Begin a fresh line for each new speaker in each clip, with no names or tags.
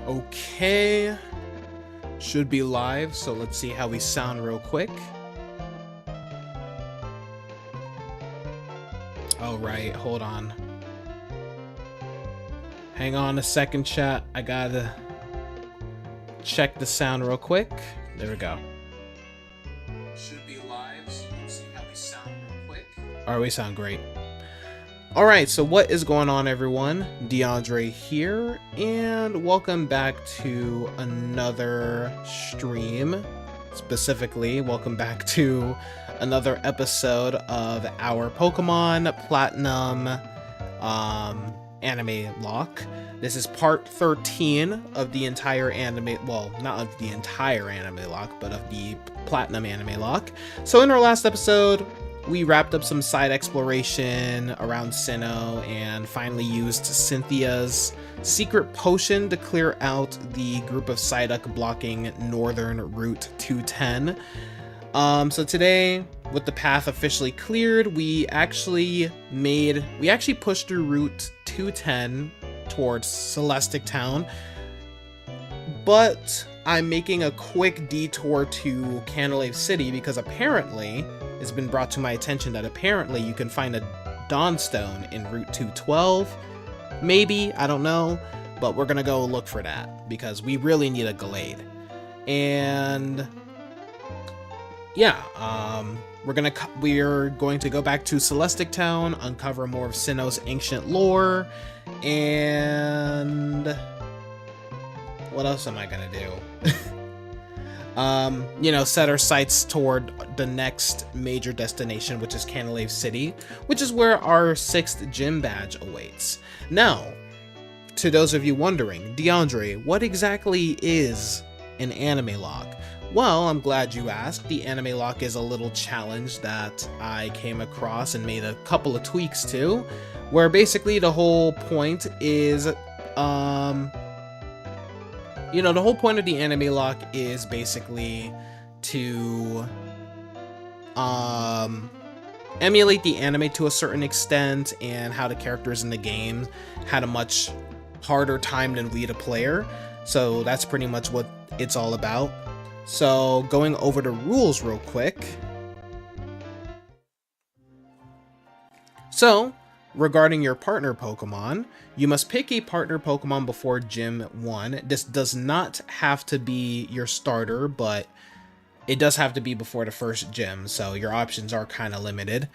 Okay, should be live, so let's see how we sound real quick. Oh right, hold on. Hang on a second, chat. I gotta check the sound real quick. There we go. Should be live, so let's see how we sound real quick. Alright, we sound great. Alright, so what is going on, everyone? DeAndre here, and welcome back to another stream. Specifically, welcome back to another episode of our Pokemon Platinum AnimeLocke. This is part 13 of the entire anime, well, not of the entire AnimeLocke, but of the Platinum AnimeLocke. So in our last episode, we wrapped up some side exploration around Sinnoh and finally used Cynthia's secret potion to clear out the group of Psyduck blocking northern Route 210. So today, with the path officially cleared, we actually pushed through Route 210 towards Celestic Town, but I'm making a quick detour to Canalave City because apparently it's been brought to my attention that apparently you can find a Dawnstone in Route 212. Maybe, I don't know, but we're gonna go look for that because we really need a Glade. And yeah, we're going to go back to Celestic Town, uncover more of Sinnoh's ancient lore, and what else am I gonna do? Set our sights toward the next major destination, which is Canalave City, which is where our 6th gym badge awaits. Now, to those of you wondering, DeAndre, what exactly is an AnimeLocke? Well, I'm glad you asked. The AnimeLocke is a little challenge that I came across and made a couple of tweaks to, where basically the whole point is, the whole point of the AnimeLocke is basically to emulate the anime to a certain extent, and how the characters in the game had a much harder time than we, the player. So that's pretty much what it's all about. So going over the rules real quick. So, regarding your partner Pokemon, you must pick a partner Pokemon before Gym 1. This does not have to be your starter, but it does have to be before the first gym, so your options are kind of limited.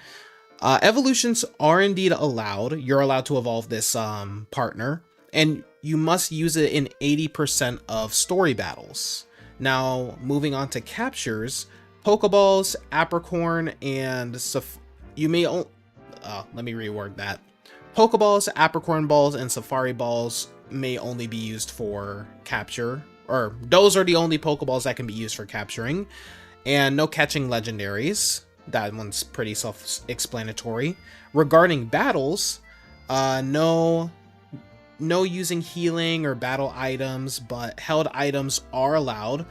Evolutions are indeed allowed. You're allowed to evolve this partner, and you must use it in 80% of story battles. Now, moving on to captures, Pokeballs, Apricorn, and let me reword that. Pokeballs, Apricorn Balls, and Safari Balls may only be used for capture, or those are the only Pokeballs that can be used for capturing, and no catching legendaries. That one's pretty self-explanatory. Regarding battles, no using healing or battle items, but held items are allowed,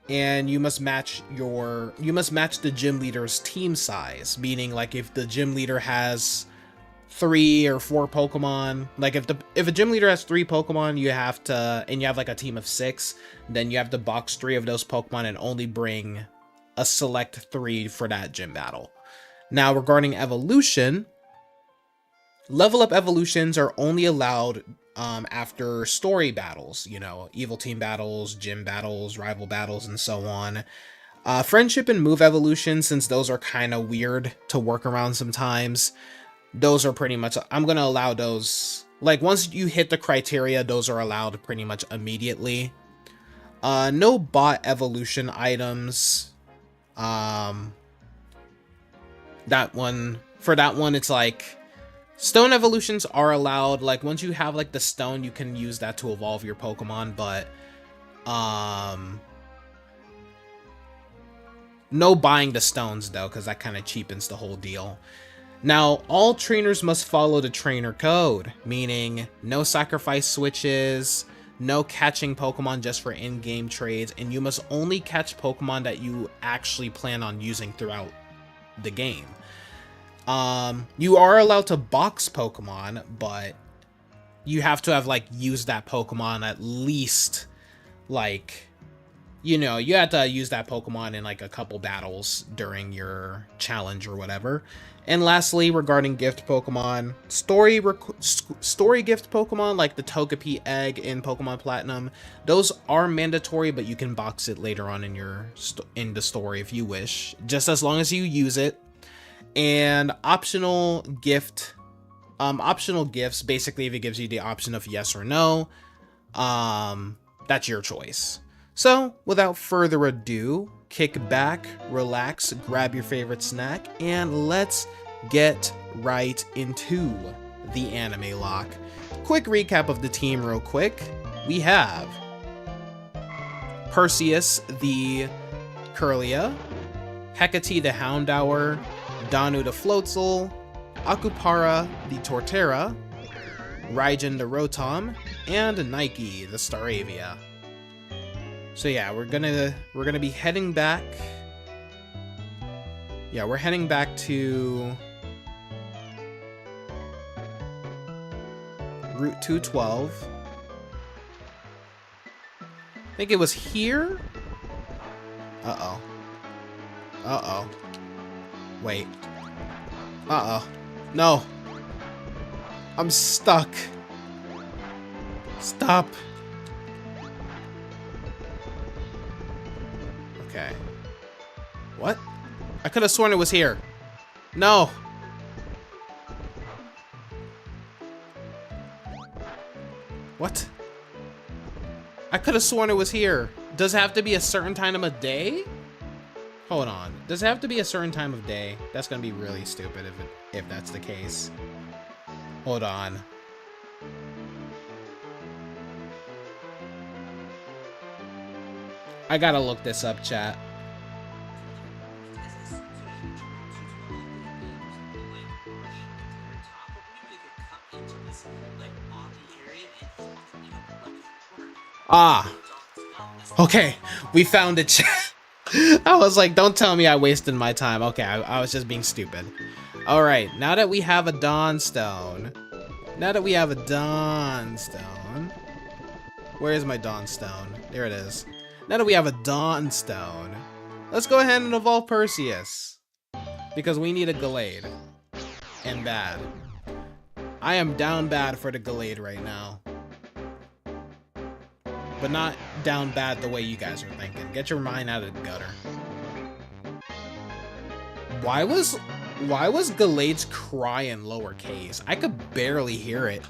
and you must match the gym leader's team size, meaning like if the gym leader has 3 or 4 Pokemon, like if a gym leader has 3 Pokemon, you have like a team of 6, then you have to box 3 of those Pokemon and only bring a select 3 for that gym battle. Now, regarding evolution, level up evolutions are only allowed after story battles, evil team battles, gym battles, rival battles, and so on. Friendship and move evolution, since those are kind of weird to work around sometimes, those are pretty much, I'm going to allow those, like once you hit the criteria, those are allowed pretty much immediately. No bot evolution items. For that one, it's like, stone evolutions are allowed. Like once you have like the stone, you can use that to evolve your Pokemon, but no buying the stones though, because that kind of cheapens the whole deal. Now, all trainers must follow the trainer code, meaning no sacrifice switches, no catching Pokemon just for in-game trades, and you must only catch Pokemon that you actually plan on using throughout the game. You are allowed to box Pokemon, but you have to have like used that Pokemon at least like, you know, you have to use that Pokemon in like a couple battles during your challenge or whatever. And lastly, regarding gift Pokemon, story gift Pokemon like the Togepi egg in Pokemon Platinum, those are mandatory, but you can box it later on in your in the story if you wish, just as long as you use it. And optional gifts, basically if it gives you the option of yes or no, that's your choice. So without further ado, kick back, relax, grab your favorite snack, and let's get right into the Anime Lock. Quick recap of the team real quick. We have Perseus the Kirlia, Hecate the Houndour, Danu the Floatzel, Akupara the Torterra, Raijin the Rotom, and Nike the Staravia. So yeah, we're gonna be heading back. Yeah, we're heading back to Route 212. I think it was here. Uh-oh. Uh-oh. Wait. Uh-oh. No. I'm stuck. Stop. Okay. What? I could have sworn it was here. No. What? I could have sworn it was here. Does it have to be a certain time of day? Hold on. Does it have to be a certain time of day? That's gonna be really stupid if that's the case. Hold on. I gotta look this up, chat. Ah. Okay, we found it, chat. I was like, don't tell me I wasted my time. Okay, I was just being stupid. Alright, now that we have a Dawnstone. Where is my Dawnstone? There it is. Now that we have a Dawnstone, let's go ahead and evolve Perseus. Because we need a Gallade. And bad. I am down bad for the Gallade right now. But not down bad the way you guys are thinking. Get your mind out of the gutter. Why was Gallade's cry in lowercase? I could barely hear it.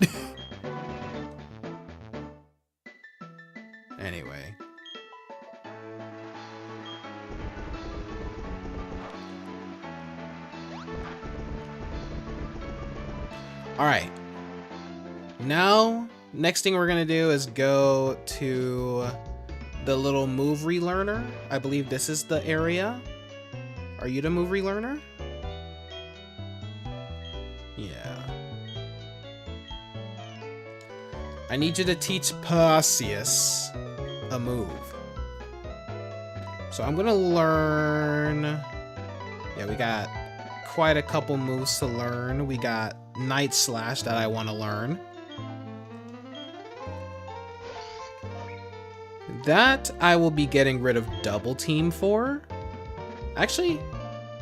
Anyway. Alright. Now, next thing we're gonna do is go to the little move relearner. I believe this is the area. Are you the move relearner? Yeah. I need you to teach Perseus a move. So I'm gonna learn... Yeah, we got quite a couple moves to learn. We got Night Slash that I want to learn. That I will be getting rid of Double Team for. Actually,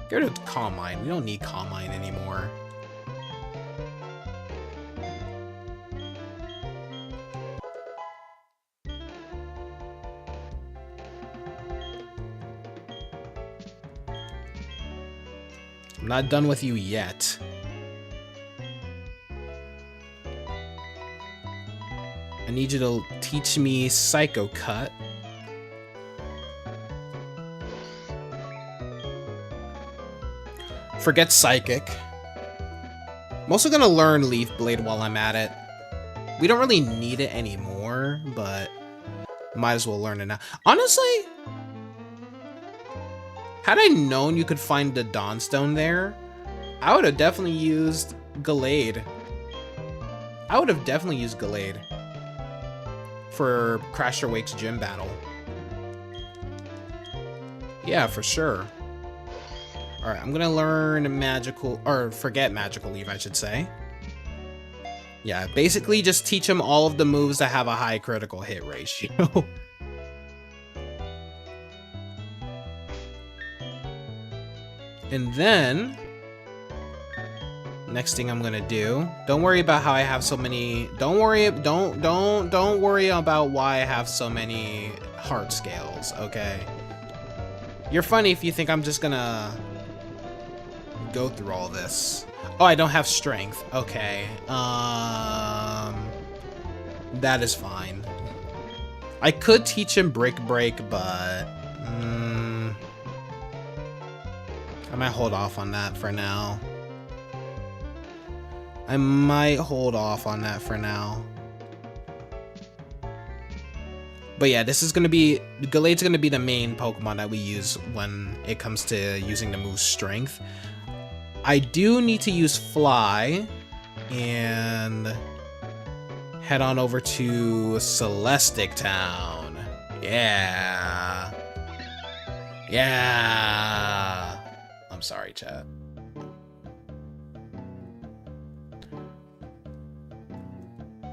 get rid of Calm Mind. We don't need Calm Mind anymore. I'm not done with you yet. I need you to teach me Psycho Cut. Forget Psychic. I'm also gonna learn Leaf Blade while I'm at it. We don't really need it anymore, but might as well learn it now. Honestly, had I known you could find the Dawnstone there, I would have definitely used Gallade. For Crasher Wake's gym battle. Yeah, for sure. Alright, I'm gonna learn Magical, or forget Magical Leaf, I should say. Yeah, basically just teach him all of the moves that have a high critical hit ratio. And then next thing I'm gonna do, don't worry about how I have so many, don't worry about why I have so many heart scales, okay? You're funny if you think I'm just gonna go through all this. Oh, I don't have strength. Okay. That is fine. I could teach him Break, but I might hold off on that for now. But yeah, this is gonna be, Gallade's gonna be the main Pokemon that we use when it comes to using the move Strength. I do need to use Fly and head on over to Celestic Town. Yeah. Yeah. I'm sorry, chat.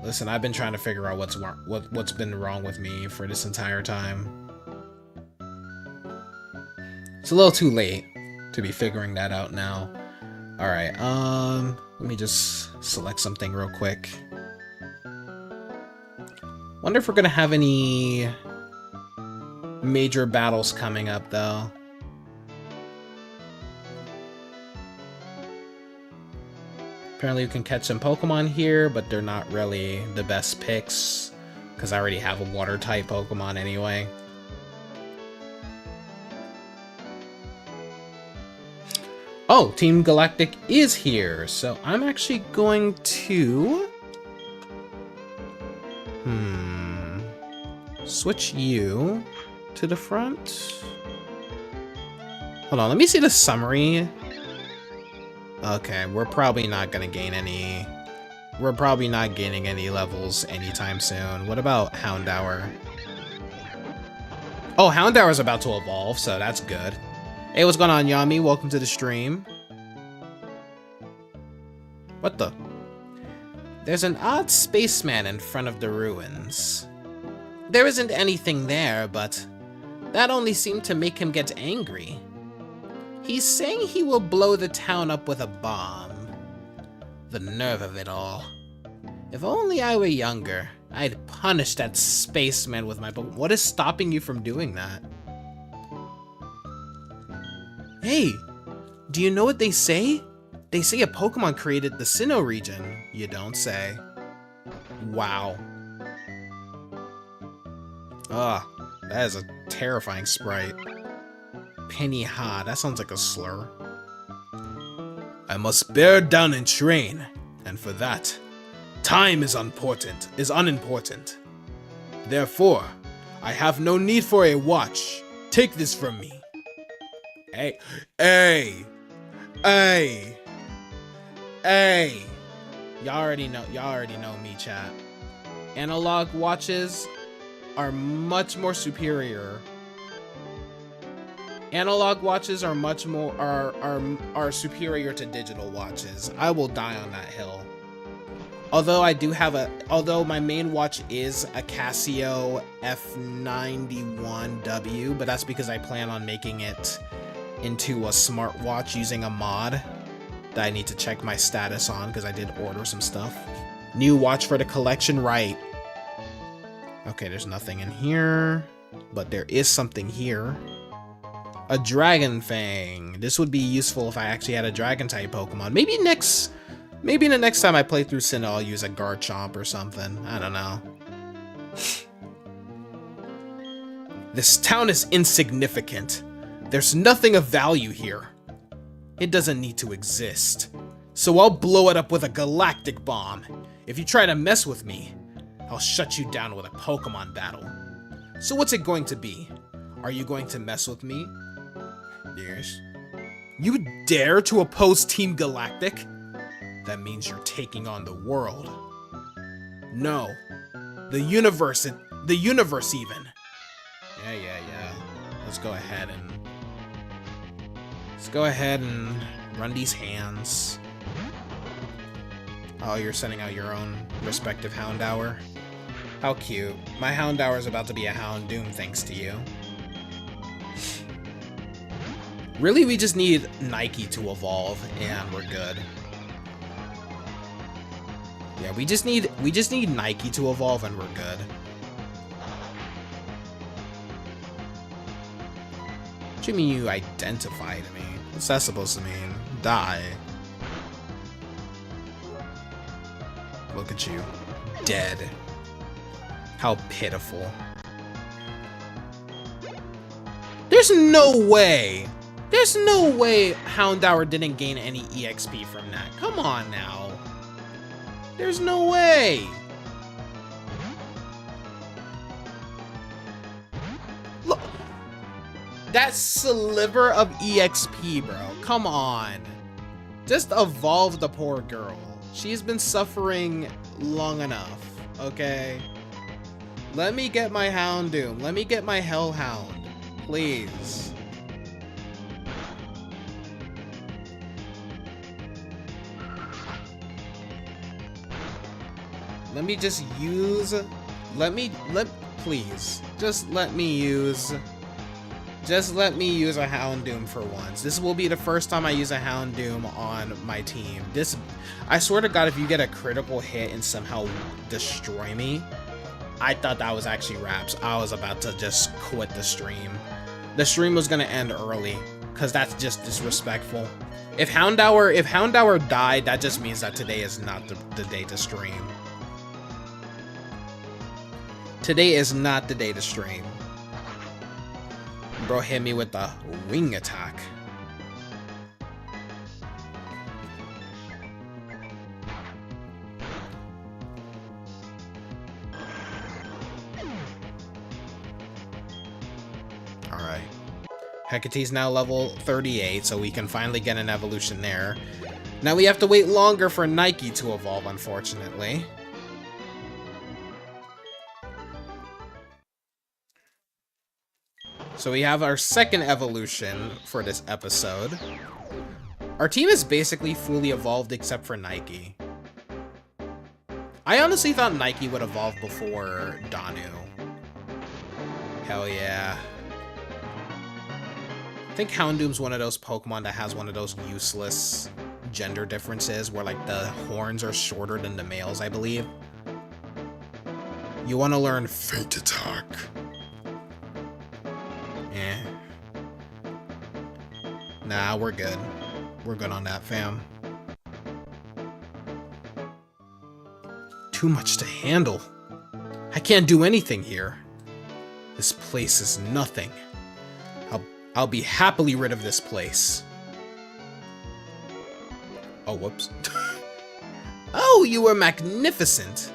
Listen, I've been trying to figure out what's been wrong with me for this entire time. It's a little too late to be figuring that out now. All right, let me just select something real quick. Wonder if we're gonna have any major battles coming up though. Apparently you can catch some Pokemon here, but they're not really the best picks because I already have a water type Pokemon anyway. Oh, Team Galactic is here, so I'm actually going to switch you to the front. Hold on, let me see the summary. Okay, we're probably not gonna gain any. We're probably not gaining any levels anytime soon. What about Houndour? Oh, Houndour's about to evolve, so that's good. Hey, what's going on, Yami? Welcome to the stream. What the? There's an odd spaceman in front of the ruins. There isn't anything there, but that only seemed to make him get angry. He's saying he will blow the town up with a bomb. The nerve of it all. If only I were younger, I'd punish that spaceman with my Pokemon. What is stopping you from doing that? Hey, do you know what they say? They say a Pokemon created the Sinnoh region. You don't say. Wow. Ugh, that is a terrifying sprite. Penny Ha, that sounds like a slur. I must bear down and train, and for that, time is unimportant. Therefore, I have no need for a watch. Take this from me. Hey. Y'all already know me, chat. Analog watches are much more superior. Analog watches are much more are superior to digital watches. I will die on that hill. Although my main watch is a Casio F91W, but that's because I plan on making it into a smartwatch using a mod that I need to check my status on because I did order some stuff. New watch for the collection, right? Okay, there's nothing in here, but there is something here. A Dragon Fang. This would be useful if I actually had a Dragon type Pokemon. Maybe the next time I play through Sinnoh, I'll use a Garchomp or something. I don't know. This town is insignificant. There's nothing of value here. It doesn't need to exist. So I'll blow it up with a galactic bomb. If you try to mess with me, I'll shut you down with a Pokemon battle. So what's it going to be? Are you going to mess with me? Yes. You dare to oppose Team Galactic? That means you're taking on the world. No. The universe even. Yeah. Let's go ahead and run these hands. Oh, you're sending out your own respective Houndour. How cute. My Houndour is about to be a Houndoom thanks to you. Really, we just need Nike to evolve and we're good. Yeah, we just need Nike to evolve and we're good. What do you mean you identified me? What's that supposed to mean? Die. Look at you. Dead. How pitiful. There's no way! There's no way Houndour didn't gain any EXP from that. Come on now. There's no way! Look! That sliver of EXP, bro. Come on. Just evolve the poor girl. She's been suffering long enough, okay? Let me get my Houndoom. Let me get my Hellhound. Please. Let me just use... Please. Just let me use a Houndoom for once. This will be the first time I use a Houndoom on my team. I swear to God, if you get a critical hit and somehow destroy me, I thought that was actually Raps. I was about to just quit the stream. The stream was gonna end early, because that's just disrespectful. If Houndour died, that just means that today is not the day to stream. Today is not the day to stream. Bro hit me with the wing attack. Alright. Hecate's now level 38, so we can finally get an evolution there. Now we have to wait longer for Nike to evolve, unfortunately. So we have our second evolution for this episode. Our team is basically fully evolved except for Nike. I honestly thought Nike would evolve before Danu. Hell yeah. I think Houndoom's one of those Pokemon that has one of those useless gender differences where like the horns are shorter than the males, I believe. You want to learn Fate Attack. Eh. Nah, we're good. We're good on that, fam. Too much to handle. I can't do anything here. This place is nothing. I'll be happily rid of this place. Oh, whoops. Oh, you were magnificent.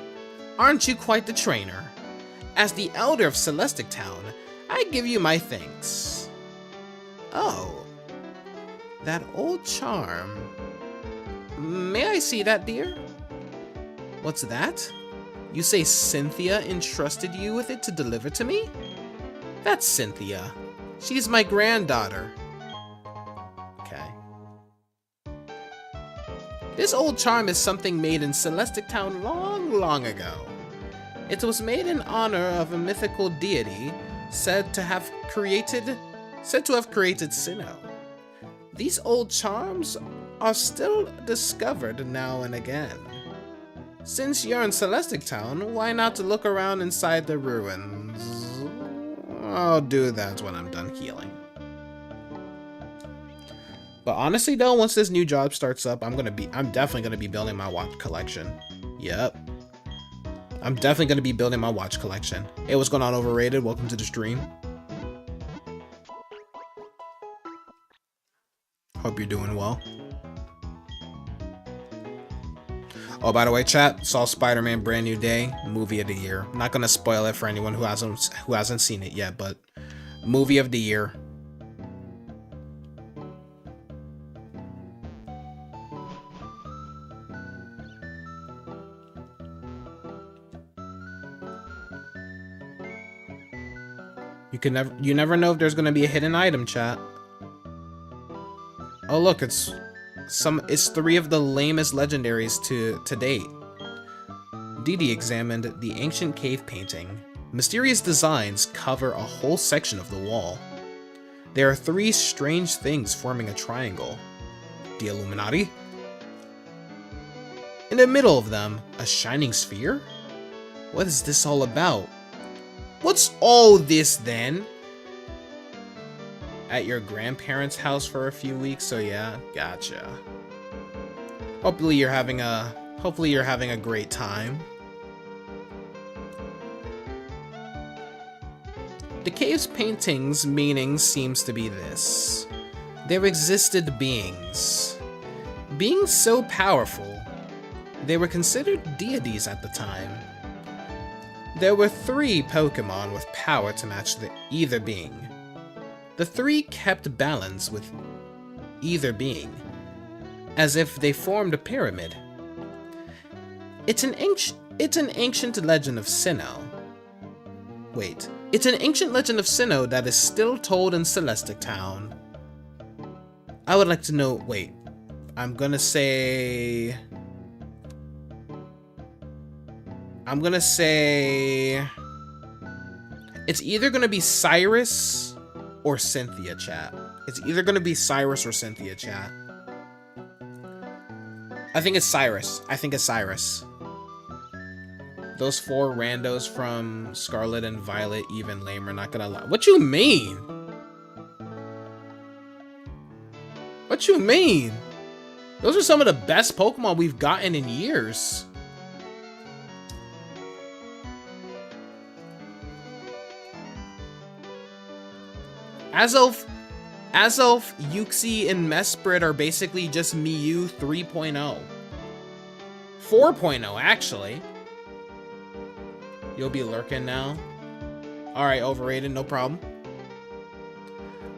Aren't you quite the trainer? As the elder of Celestic Town, I give you my thanks. Oh, that old charm. May I see that, dear? What's that? You say Cynthia entrusted you with it to deliver to me? That's Cynthia. She's my granddaughter. Okay. This old charm is something made in Celestic Town long, long ago. It was made in honor of a mythical deity said to have created Sinnoh. These old charms are still discovered now and again. Since you're in Celestic Town, why not look around inside the ruins? I'll do that when I'm done healing. But honestly though, once this new job starts up, I'm definitely gonna be building my watch collection. Yep. I'm definitely gonna be building my watch collection. Hey, what's going on, Overrated? Welcome to the stream. Hope you're doing well. Oh, by the way, chat, saw Spider-Man Brand New Day, movie of the year. I'm not gonna spoil it for anyone who hasn't seen it yet, but movie of the year. You never know if there's gonna be a hidden item, chat. Oh look, it's it's 3 of the lamest legendaries to date. Didi examined the ancient cave painting. Mysterious designs cover a whole section of the wall. There are 3 strange things forming a triangle. The Illuminati? In the middle of them, a shining sphere? What is this all about? What's all this then? At your grandparents' house for a few weeks, so yeah, gotcha. Hopefully you're having a great time. The cave's painting's meaning seems to be this. There existed beings. Beings so powerful, they were considered deities at the time. There were 3 Pokemon with power to match either being. The 3 kept balance with either being, as if they formed a pyramid. It's an ancient legend of Sinnoh. Wait, it's an ancient legend of Sinnoh that is still told in Celestic Town. I would like to know, wait, I'm gonna say it's either gonna be Cyrus or Cynthia, chat. It's either gonna be Cyrus or Cynthia, chat. I think it's Cyrus. Those 4 randos from Scarlet and Violet, even lamer, not gonna lie. What you mean? What you mean? Those are some of the best Pokemon we've gotten in years. Azelf, Uxie, and Mesprit are basically just Mew 3.0. 4.0, actually. You'll be lurking now. Alright, overrated, no problem.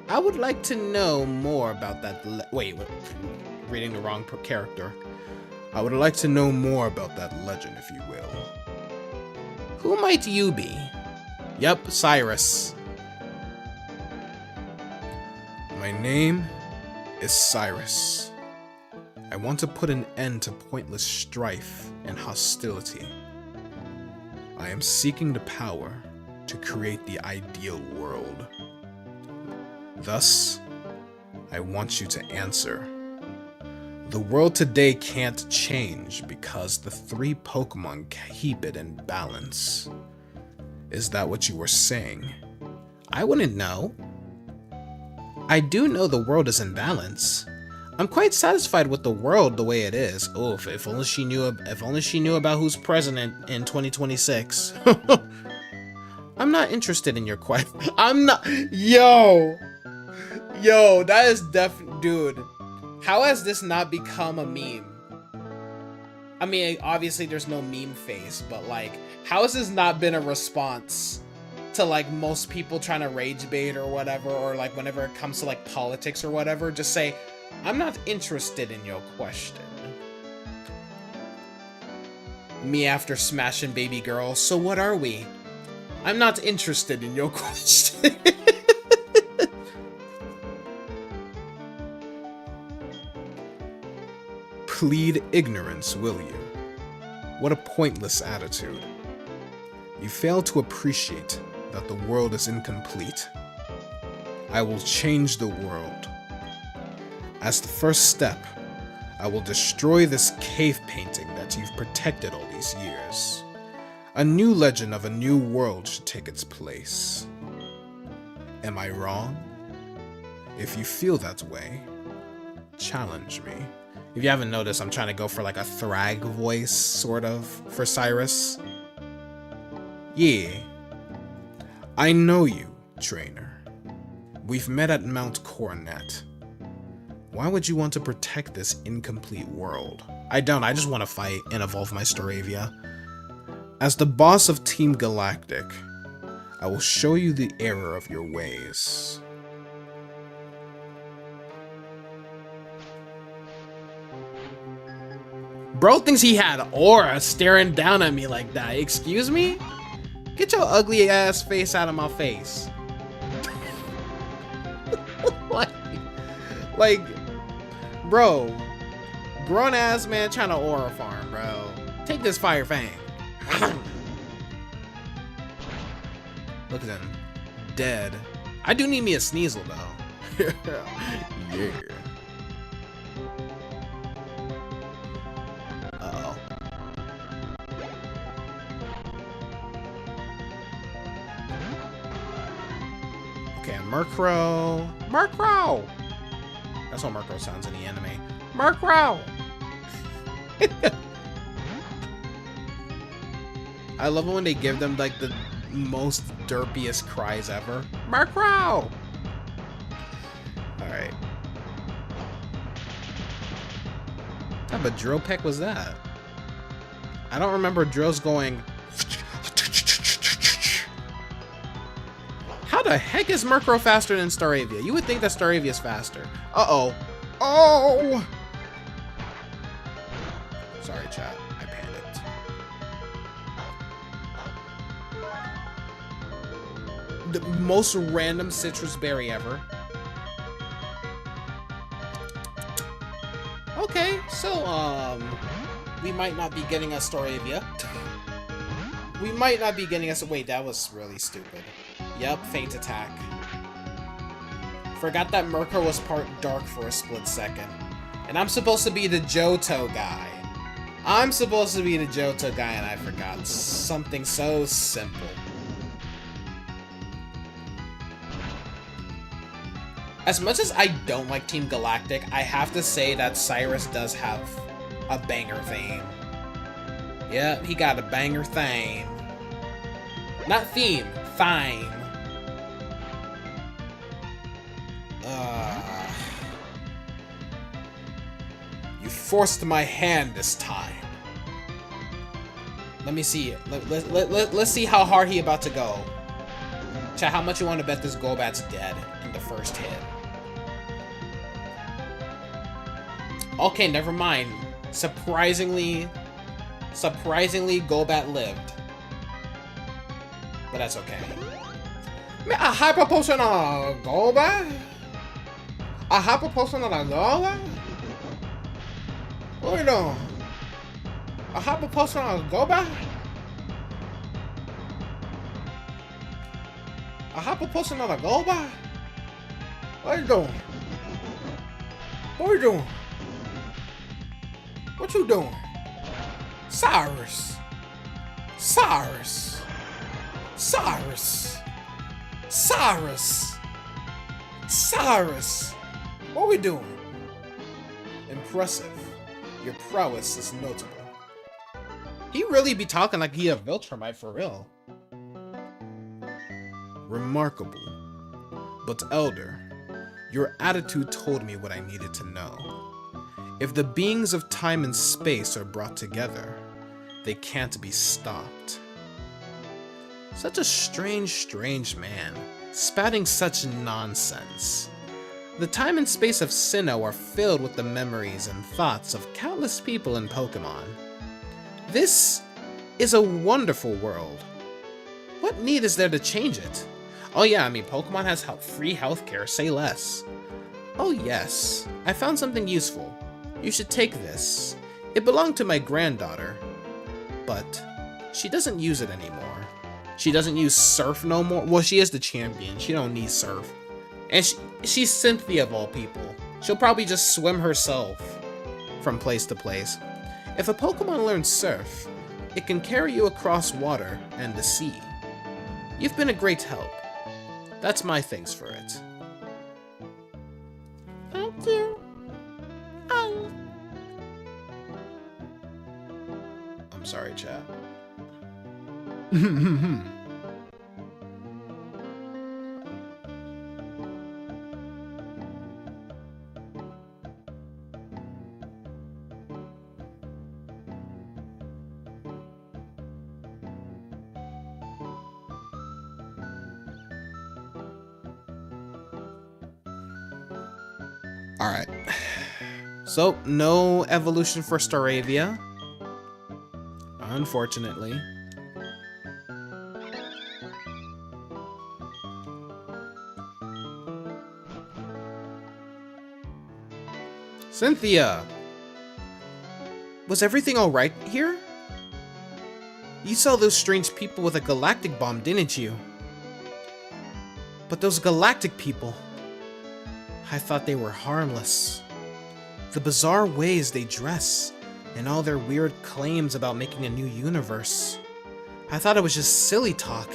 I would like to know more about that wait, reading the wrong character. I would like to know more about that legend, if you will. Who might you be? Yep, Cyrus. My name is Cyrus. I want to put an end to pointless strife and hostility. I am seeking the power to create the ideal world. Thus, I want you to answer. The world today can't change because the 3 Pokemon keep it in balance. Is that what you were saying? I wouldn't know. I do know the world is in balance. I'm quite satisfied with the world the way it is. Oh, if only she knew about who's president in 2026. I'm not interested in your question. I'm not. Yo, that is dude. How has this not become a meme? I mean, obviously there's no meme face, but like, how has this not been a response to like most people trying to rage bait or whatever, or like whenever it comes to like politics or whatever, just say, I'm not interested in your question. Me after smashing baby girl, so what are we? I'm not interested in your question. Plead ignorance, will you? What a pointless attitude. You fail to appreciate that the world is incomplete. I will change the world. As the first step, I will destroy this cave painting that you've protected all these years. A new legend of a new world should take its place. Am I wrong? If you feel that way, challenge me. If you haven't noticed, I'm trying to go for like a Thrag voice, sort of, for Cyrus. Yeah. I know you, trainer. We've met at Mount Coronet. Why would you want to protect this incomplete world? I don't, I just want to fight and evolve my Staravia. As the boss of Team Galactic, I will show you the error of your ways. Bro thinks he had aura staring down at me like that. Excuse me? Get your ugly ass face out of my face. like, bro, Grown ass man trying to aura farm, bro. Take this Fire Fang. Look at him. Dead. I do need me a Sneasel though. Yeah. Uh-oh. Okay, Murkrow. Murkrow! That's how Murkrow sounds in the anime. Murkrow! I love it when they give them like the most derpiest cries ever. Murkrow! Alright. What type of drill peck was that? I don't remember drills going. How the heck is Murkrow faster than Staravia? You would think that Staravia is faster. Uh-oh. Oh! Sorry, chat. I panicked. The most random citrus berry ever. Okay, so, we might not be getting a Staravia. We might not be getting us. Wait, that was really stupid. Yep, Faint Attack. Forgot that Murkrow was part dark for a split second. And I'm supposed to be the Johto guy. I'm supposed to be the Johto guy and I forgot something so simple. As much as I don't like Team Galactic, I have to say that Cyrus does have a banger theme. Yep, he got a banger theme. Not theme, thime. You forced my hand this time. Let me see it. Let's see how hard he about to go. Chat, how much you want to bet this Golbat's dead in the first hit? Okay, never mind. Surprisingly, Golbat lived. But that's okay. Man, a Hyper Potion on a Golbat? A Hyper Potion on a Golbat? What are you doing? A Hyper Potion on a Golbat? A Hyper Potion on a Golbat? What are you doing? What are you doing? What you doing? Cyrus. Cyrus. Cyrus. Cyrus. Cyrus. What we doing? Impressive. Your prowess is notable. He really be talking like he a Viltrumite for real. Remarkable. But Elder, your attitude told me what I needed to know. If the beings of time and space are brought together, they can't be stopped. Such a strange man, spouting such nonsense. The time and space of Sinnoh are filled with the memories and thoughts of countless people in Pokemon. This is a wonderful world. What need is there to change it? Oh yeah, I mean, Pokemon has free healthcare, say less. Oh yes, I found something useful. You should take this. It belonged to my granddaughter, but she doesn't use it anymore. She doesn't use Surf no more. Well, she is the champion. She don't need Surf. And she's Cynthia of all people. She'll probably just swim herself from place to place. If a Pokemon learns Surf, it can carry you across water and the sea. You've been a great help. That's my thanks for it. Thank you. I'm sorry, chat. Alright. So, no evolution for Staravia. Unfortunately. Cynthia! Was everything alright here? You saw those strange people with a galactic bomb, didn't you? But those galactic people, I thought they were harmless. The bizarre ways they dress, and all their weird claims about making a new universe. I thought it was just silly talk,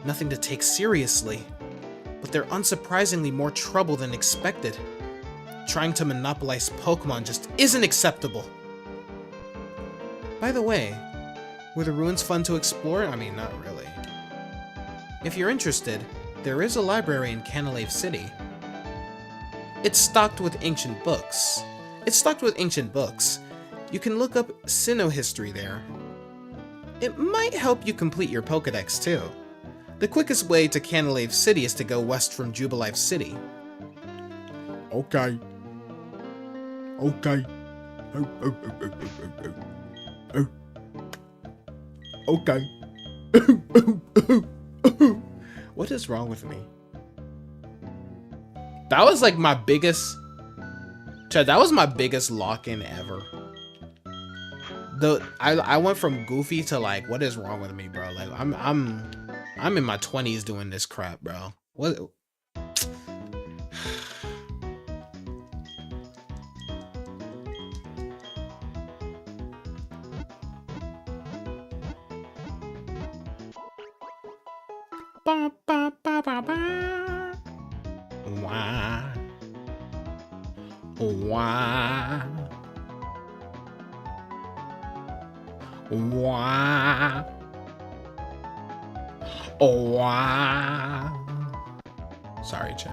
nothing to take seriously. But they're unsurprisingly more trouble than expected. Trying to monopolize Pokemon just isn't acceptable. By the way, were the ruins fun to explore? I mean, not really. If you're interested, there is a library in Canalave City. It's stocked with ancient books. You can look up Sinnoh history there. It might help you complete your Pokédex too. The quickest way to Canalave City is to go west from Jubilife City.
Okay. Okay.
What is wrong with me? That was like my biggest... Chad, that was my biggest lock-in ever. I went from goofy to like, what is wrong with me, bro? Like, I'm in my 20s doing this crap, bro. What? Ba, ba, ba, ba, ba. Wah. Wah. Wah. Wah. Sorry, chat.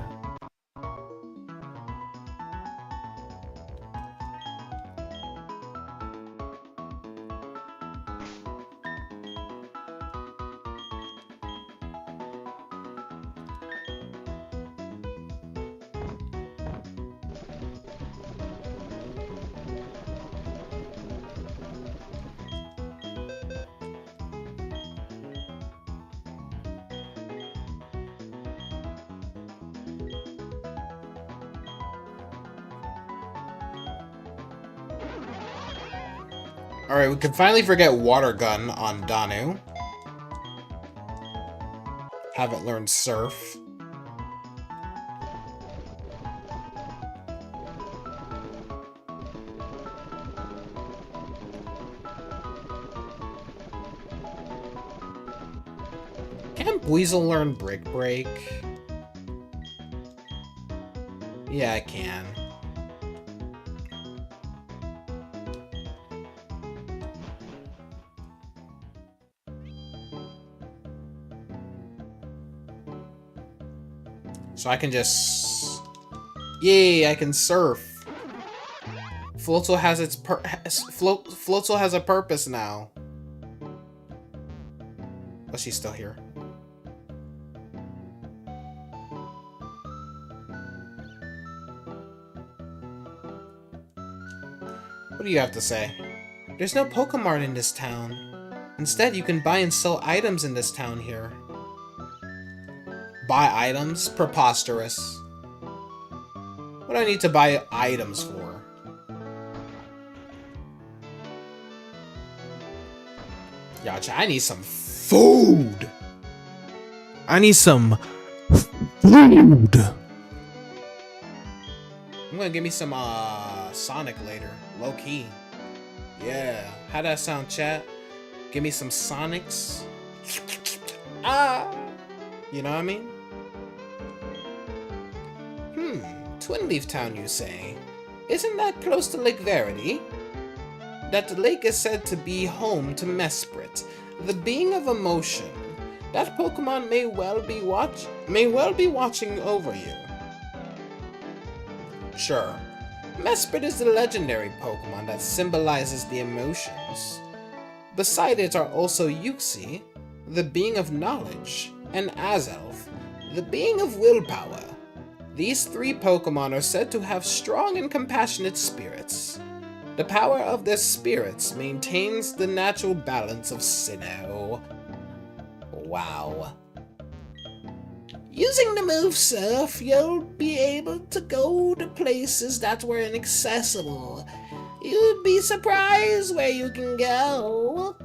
Alright, we can finally forget Water Gun on Danu. Haven't learned Surf. Can't Weasel learn Brick Break? Yeah, I can. So I can just... Yay, I can surf. Floatzel has its Floatzel has a purpose now. But she's still here. What do you have to say? There's no Pokemart in this town. Instead, you can buy and sell items in this town here. Buy items? Preposterous. What do I need to buy items for? Yacha, I need some food! I need some food! I'm gonna give me some Sonic later. Low key. Yeah. How'd that sound, chat? Give me some Sonics. Ah! You know what I mean? Twin Leaf Town, you say? Isn't that close to Lake Verity? That lake is said to be home to Mesprit, the being of emotion. That Pokemon may well be watching over you. Sure. Mesprit is the legendary Pokemon that symbolizes the emotions. Beside it are also Yuxi, the being of knowledge, and Azelf, the being of willpower. These three Pokemon are said to have strong and compassionate spirits. The power of their spirits maintains the natural balance of Sinnoh. Wow. Using the move Surf, you'll be able to go to places that were inaccessible. You'd be surprised where you can go.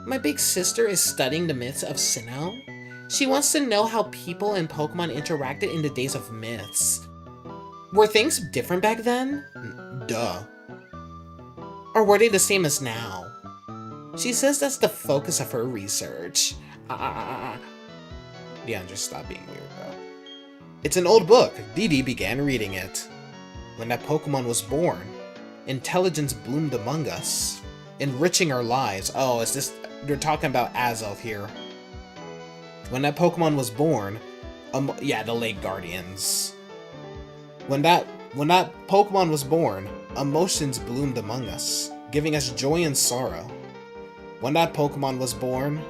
My big sister is studying the myths of Sinnoh. She wants to know how people and Pokemon interacted in the days of myths. Were things different back then? Duh. Or were they the same as now? She says that's the focus of her research. Leandra, stop being weird, bro. It's an old book. Dee began reading it. When that Pokemon was born, intelligence bloomed among us, enriching our lives. Oh, is this... You're talking about Azelf here. When that Pokemon was born... yeah, the Lake Guardians. When that Pokemon was born, emotions bloomed among us, giving us joy and sorrow. When that Pokemon was born,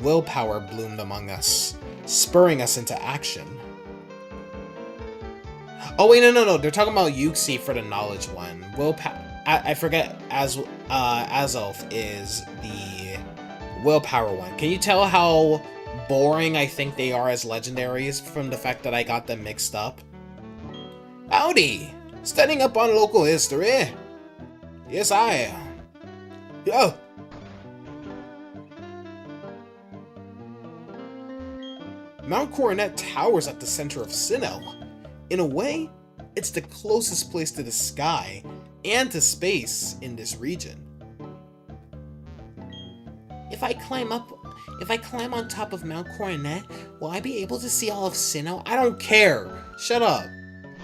willpower bloomed among us, spurring us into action. Oh wait, no, they're talking about Uxie for the knowledge one. Willpower, I forget, Azelf is the willpower one. Can you tell how boring I think they are as legendaries from the fact that I got them mixed up? Howdy! Studying up on local history? Yes, I am. Yo! Mount Coronet towers at the center of Sinnoh. In a way, it's the closest place to the sky and to space in this region. If I climb on top of Mount Coronet, will I be able to see all of Sinnoh? I don't care! Shut up!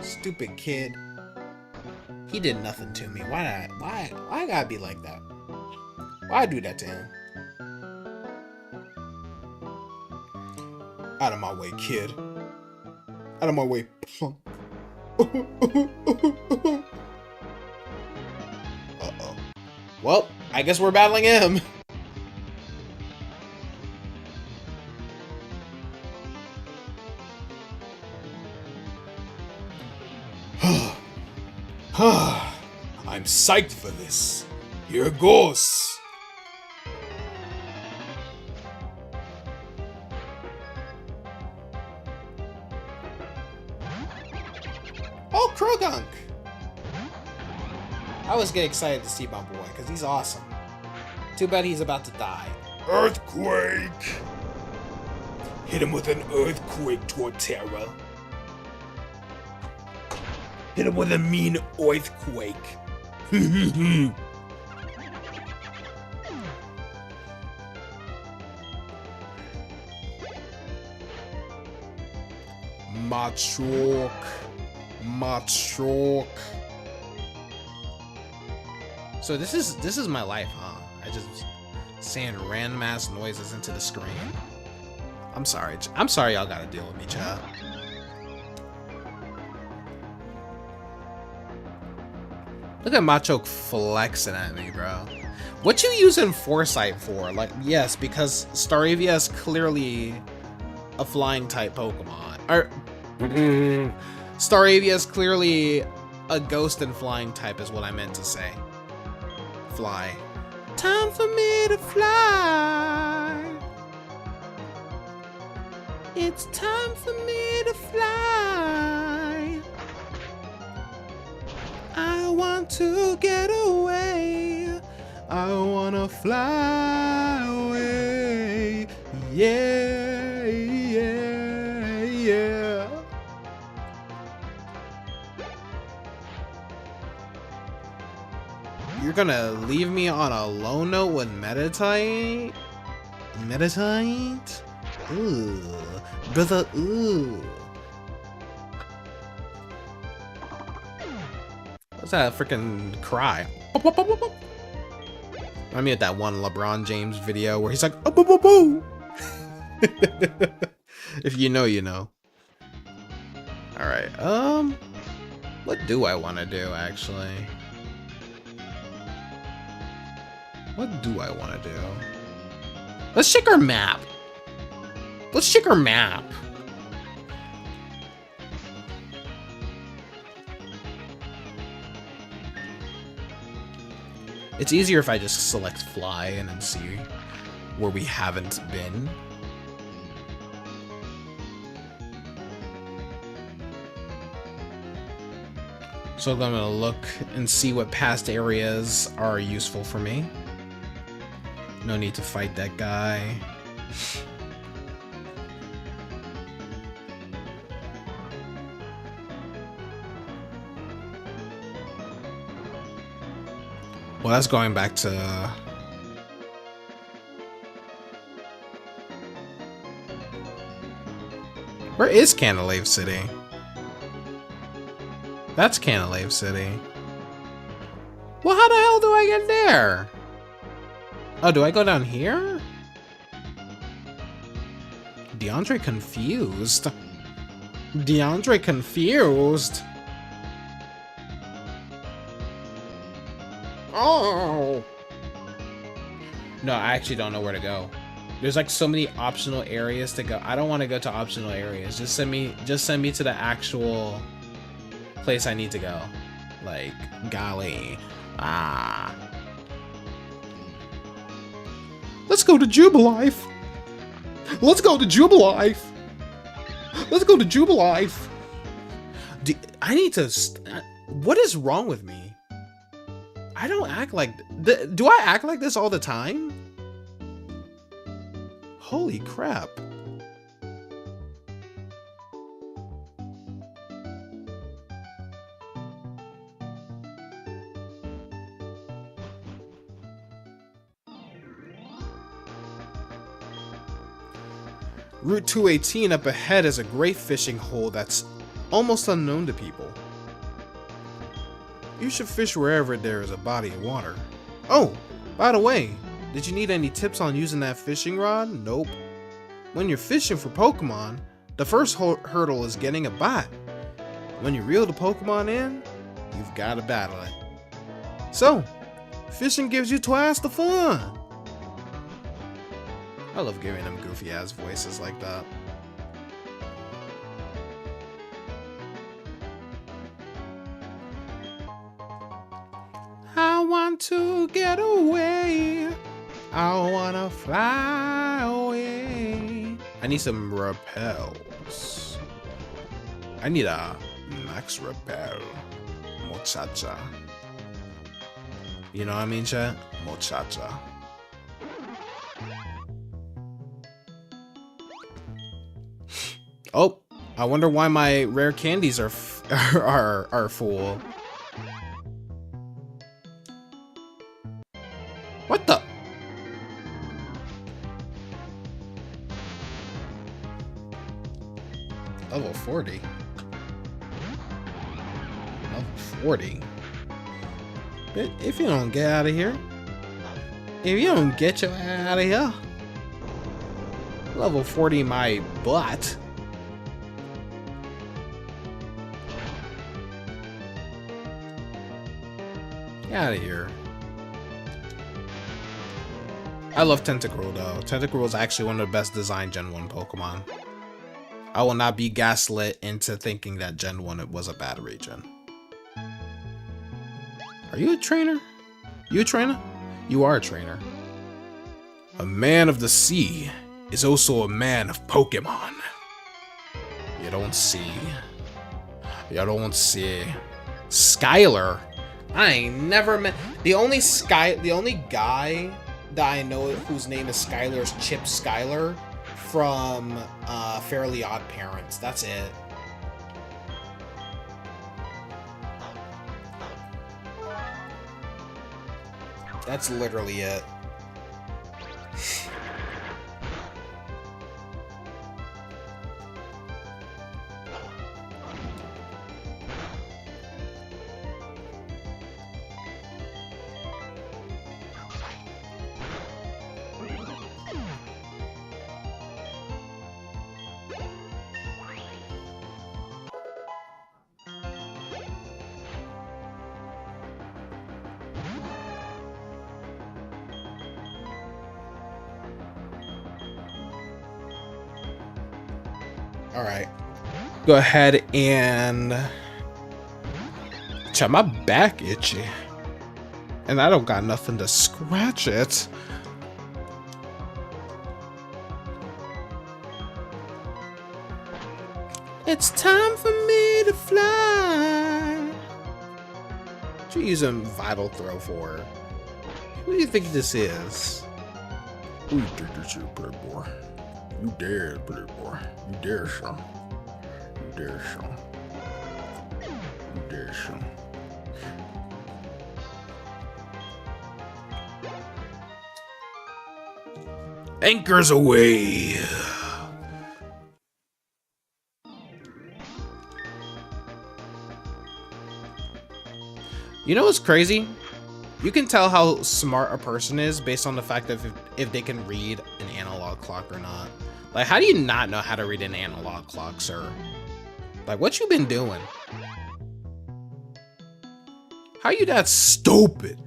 Stupid kid. He did nothing to me. Why I gotta be like that? Why I do that to him? Out of my way, kid. Out of my way, punk. Uh-oh. Well, I guess we're battling him. I'm psyched for this. Here goes. Oh, Krogunk! I always get excited to see my boy, because he's awesome. Too bad he's about to die. Earthquake! Hit him with an earthquake, Torterra. Hit him with a mean earthquake. Machoke. Machoke. So this is my life, huh? I just saying random ass noises into the screen. I'm sorry y'all gotta deal with me, child. Look at Machoke flexing at me, bro. What you using Foresight for? Like, yes, because Staravia is clearly a flying type Pokemon. Or Staravia is clearly a ghost and flying type is what I meant to say. Fly. Time for me to fly. It's time for me to fly. I want to get away. I wanna fly away. Yeah, yeah, yeah. You're gonna leave me on a low note with Meditite? Meditite? Ooh. Brother, ooh. What's that freaking cry? I mean, at that one LeBron James video where he's like, oh, boo, boo, boo. If you know, you know. All right. What do I want to do actually? What do I want to do? Let's check our map. Let's check our map. It's easier if I just select fly and then see where we haven't been. So I'm gonna look and see what past areas are useful for me. No need to fight that guy. Well, that's going back to... Where is Canalave City? That's Canalave City. Well, how the hell do I get there? Oh, do I go down here? DeAndre confused. DeAndre confused. Oh. No, I actually don't know where to go. There's like so many optional areas to go. I don't want to go to optional areas. Just send me to the actual place I need to go. Like, golly. Ah.
Let's go to Jubilife. Let's go to Jubilife. Let's go to Jubilife.
I need to... What is wrong with me? I don't act like... Do I act like this all the time? Holy crap. Route 218 up ahead is a great fishing hole that's almost unknown to people. You should fish wherever there is a body of water. Oh, by the way, did you need any tips on using that fishing rod? Nope. When you're fishing for Pokemon, the first hurdle is getting a bite. When you reel the Pokemon in, you've got to battle it. So, fishing gives you twice the fun. I love giving them goofy ass voices like that. I want to get away. I wanna fly away. I need some repels. I need a max repel. Muchacha. You know what I mean, chat? Muchacha. Oh, I wonder why my rare candies are full. What the? Level 40. Level 40. But if you don't get out of here, if you don't get your ass out of here, level 40 my butt. Get out of here. I love Tentacruel though. Tentacruel is actually one of the best designed Gen 1 Pokemon. I will not be gaslit into thinking that Gen 1 was a bad region. Are you a trainer? You a trainer? You are a trainer. A man of the sea is also a man of Pokemon. You don't see. You don't see. Skylar. I ain't never met the only guy that I know whose name is Skylar is Chip Skylar from Fairly Odd Parents. That's it. That's literally it. Alright. Go ahead and... Chat, my back itchy. And I don't got nothing to scratch it. It's time for me to fly. What you using Vital Throw for? Who do you think this is?
Who you think this is, pretty boy? You dare, pretty boy. You dare, son. You dare, son. You dare, son.
Anchors away. You know what's crazy? You can tell how smart a person is based on the fact that if they can read an analog clock or not. Like, how do you not know how to read an analog clock, sir? Like, what you been doing? How you that stupid?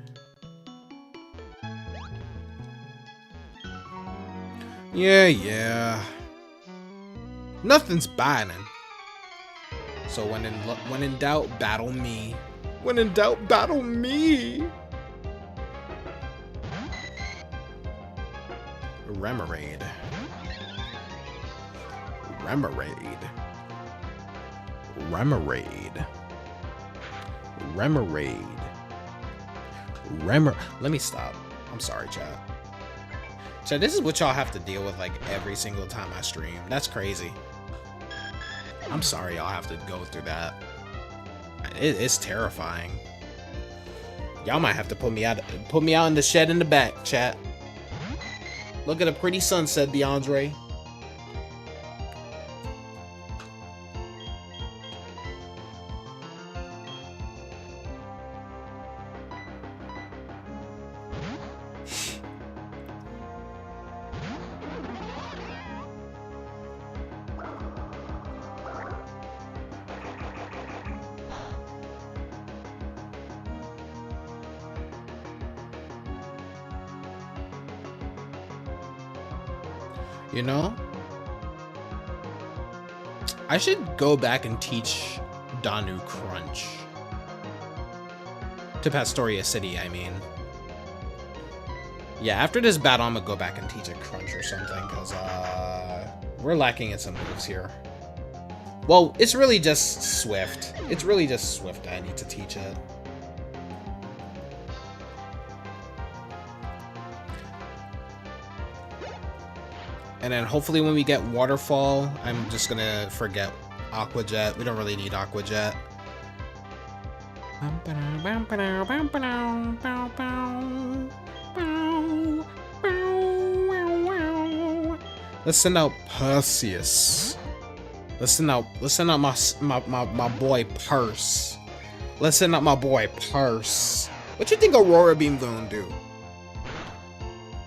Yeah. Nothing's biting. So when in doubt, battle me. When in doubt, battle me. Remoraid. Let me stop. I'm sorry, chat. So this is what y'all have to deal with like every single time I stream. That's crazy. I'm sorry y'all have to go through that. It's terrifying. Y'all might have to put me out in the shed in the back, chat. Look at a pretty sunset, Beyondre. You know, I should go back and teach Danu Crunch to Pastoria City, I mean. Yeah, after this battle, I'm gonna go back and teach a Crunch or something, because we're lacking in some moves here. Well, it's really just Swift. It's really just Swift I need to teach it. And then hopefully when we get Waterfall, I'm just gonna forget Aqua Jet. We don't really need Aqua Jet. Let's send out Perseus. Let's send out my boy Purse. Let's send out my boy Purse. What you think Aurora Beam gonna do?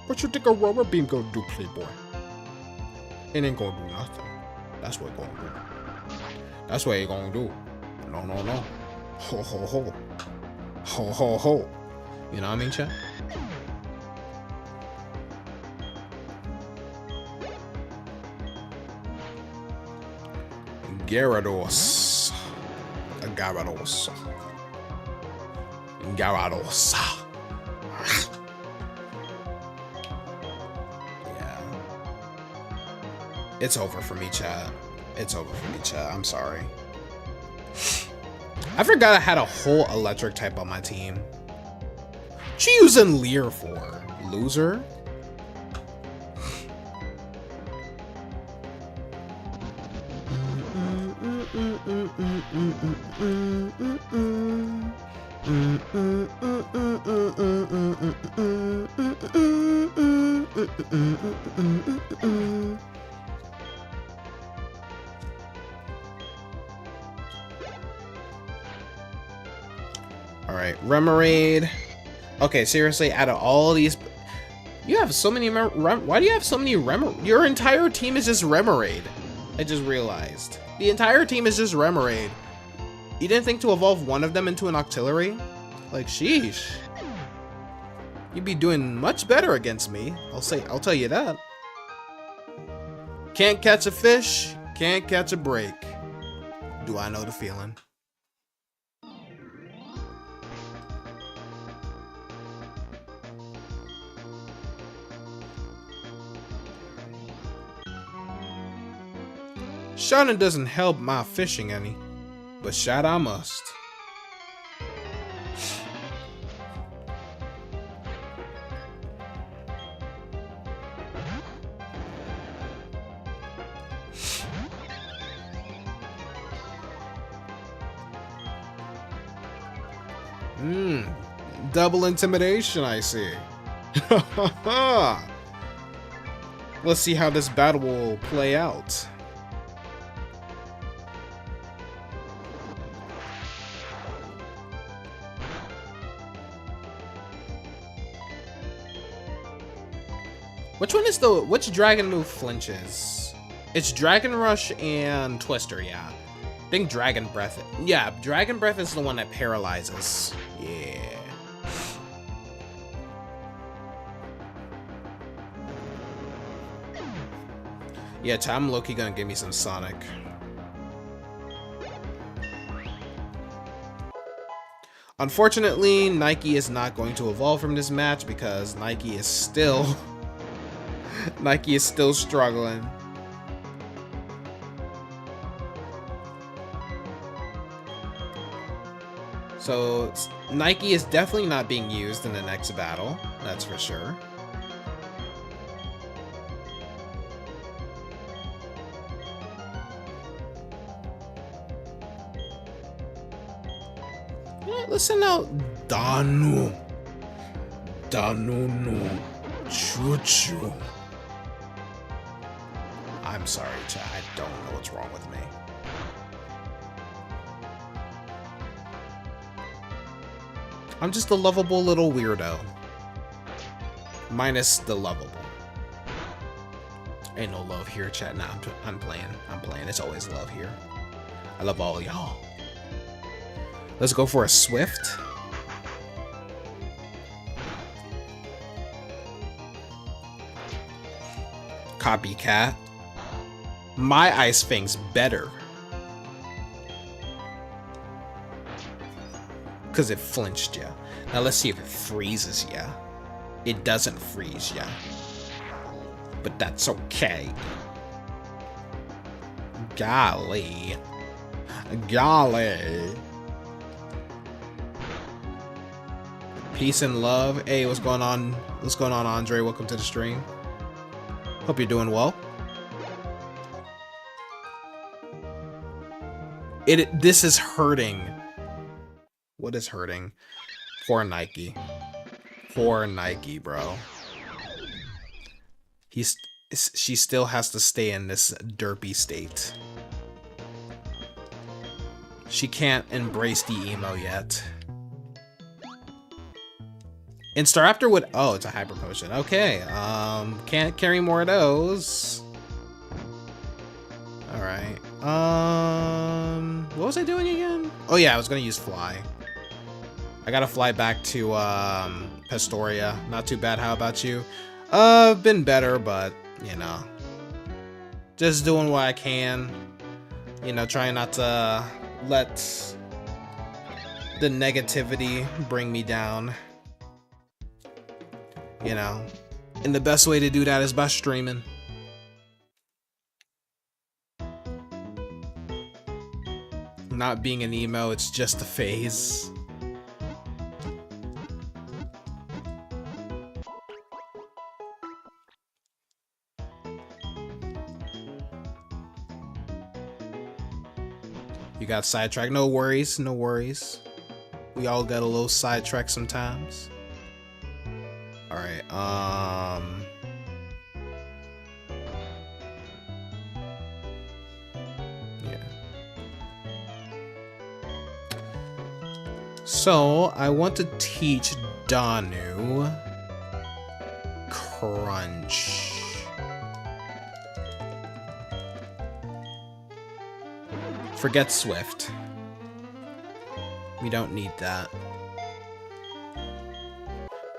What you think Aurora Beam gonna do, Playboy? It ain't gonna do nothing. That's what it gonna do. That's what it gonna do. No. Ho, ho, ho. Ho, ho, ho.
You know what I mean, chat?
Gyarados.
It's over for me, chat. It's over for me, chat. I'm sorry. I forgot I had a whole electric type on my team. What you using Leer for? Loser? Alright, Remoraid. Okay, seriously, out of all these... You have so many... Why do you have so many Remoraid? Your entire team is just Remoraid. I just realized. The entire team is just Remoraid. You didn't think to evolve one of them into an Octillery? Like, sheesh. You'd be doing much better against me. I'll tell you that. Can't catch a fish, can't catch a break. Do I know the feeling? Shouting doesn't help my fishing any, but shout I must.
Double intimidation, I see.
Let's see how this battle will play out. Which dragon move flinches? It's Dragon Rush and Twister, yeah. I think Dragon Breath. Yeah, Dragon Breath is the one that paralyzes. Yeah. Yeah, I'm low-key gonna give me some Sonic. Unfortunately, Nike is not going to evolve from this match because Nike is still struggling. So Nike is definitely not being used in the next battle, that's for sure. Listen out, Danu no Chuchu. I'm sorry, chat. I don't know what's wrong with me. I'm just a lovable little weirdo. Minus the lovable. Ain't no love here, chat. Nah, I'm playing. It's always love here. I love all y'all. Let's go for a Swift. Copycat. My Ice Fang's better. Because it flinched ya. Now let's see if it freezes ya. It doesn't freeze ya. But that's okay. Golly. Golly. Peace and love. Hey, what's going on? What's going on, Andre? Welcome to the stream. Hope you're doing well. This is hurting. What is hurting? Poor Nike. Poor Nike, bro. She still has to stay in this derpy state. She can't embrace the emo yet. And Staraptor would... Oh, it's a Hyper Potion. Okay. Can't carry more of those. Alright. What was I doing again? Oh yeah, I was gonna use Fly. I gotta fly back to Pastoria. Not too bad. How about you? Been better, but you know, just doing what I can. You know, trying not to let the negativity bring me down. You know, and the best way to do that is by streaming. Not being an emo, it's just a phase. You got sidetracked. No worries, no worries. We all got a little sidetrack sometimes. Alright, yeah. So, I want to teach Danu Crunch. Forget Swift. We don't need that.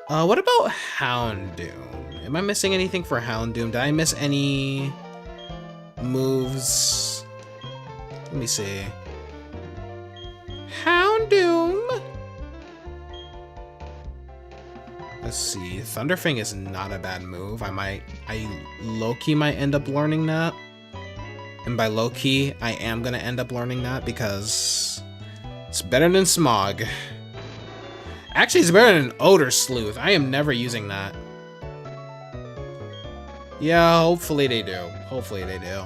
What about Houndoom? Am I missing anything for Houndoom? Did I miss any moves? Let me see. Houndoom! Let's see. Thunderfang is not a bad move. I low-key might end up learning that. And by low-key, I am gonna end up learning that because it's better than Smog. Actually, it's better than Odor Sleuth. I am never using that. Yeah, hopefully they do. Hopefully they do.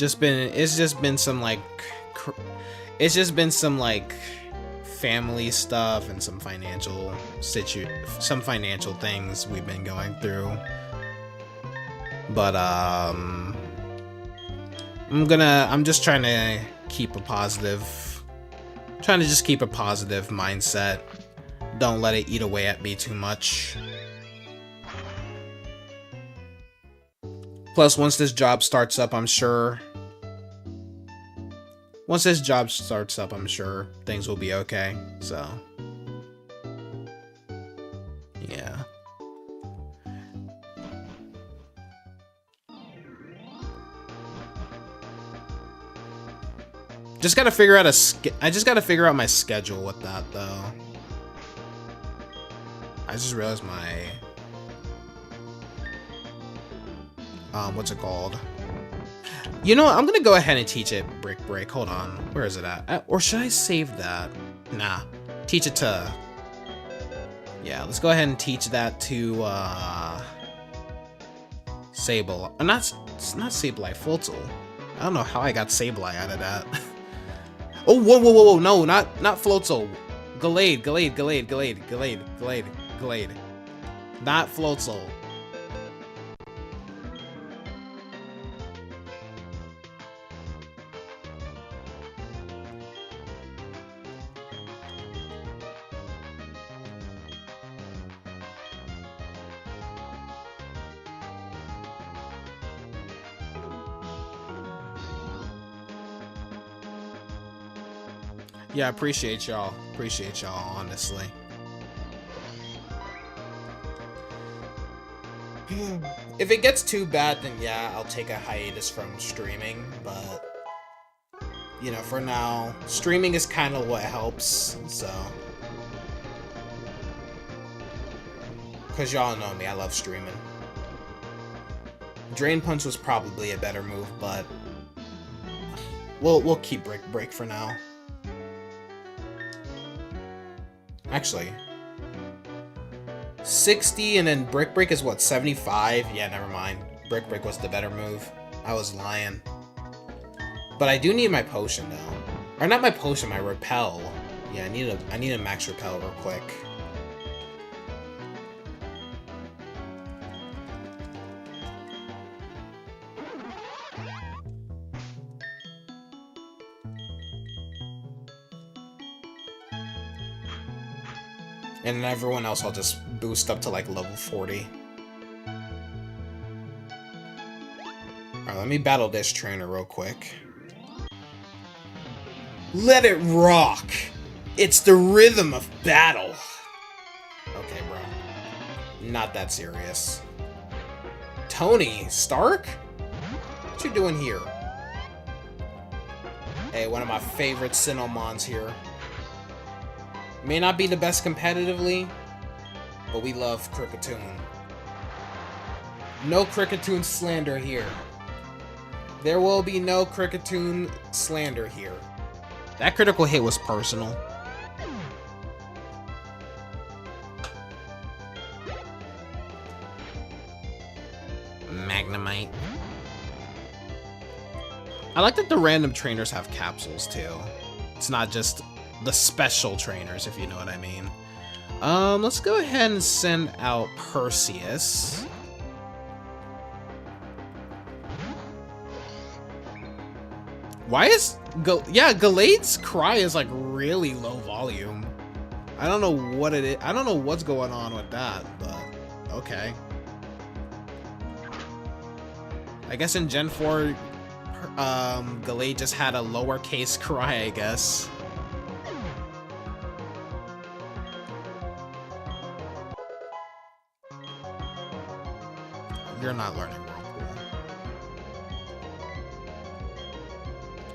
it's just been some like family stuff and some financial things we've been going through. But I'm just trying to keep a positive mindset. Don't let it eat away at me too much. Plus, once this job starts up, I'm sure things will be okay. So, yeah. Just gotta figure out I just gotta figure out my schedule with that, though. I just realized my what's it called? You know what? I'm gonna go ahead and teach it Brick Break. Hold on. Where is it at? Or should I save that? Nah. Teach it to... Yeah, let's go ahead and teach that to, Sable. It's not Sableye, Floatzel. I don't know how I got Sableye out of that. Oh, whoa. No, not Floatzel. Gallade. Not Floatzel. Yeah, appreciate y'all, honestly. If it gets too bad, then yeah, I'll take a hiatus from streaming, but you know, for now, streaming is kind of what helps, so. Cause y'all know me, I love streaming. Drain Punch was probably a better move, but we'll keep Brick Break for now. Actually, 60 and then Brick Break is what, 75? Yeah, never mind. Brick Break was the better move. I was lying. But I do need my potion though. Or not my potion, my repel. Yeah, I need a max repel real quick. And then everyone else I'll just boost up to like level 40. Alright, let me battle this trainer real quick. Let it rock! It's the rhythm of battle! Okay, bro. Not that serious. Tony Stark? What you doing here? Hey, one of my favorite Sinnoh mons here. May not be the best competitively, but we love Cricketoon. No Cricketoon slander here. There will be no Cricketoon slander here. That critical hit was personal. Magnemite. I like that the random trainers have capsules too. It's not just the special trainers, if you know what I mean. Let's go ahead and send out Perseus. Why is Gallade's cry is like really low volume. I don't know what it is. I don't know what's going on with that, but okay. I guess in Gen 4, Gallade just had a lowercase cry, I guess. You're not learning Whirlpool.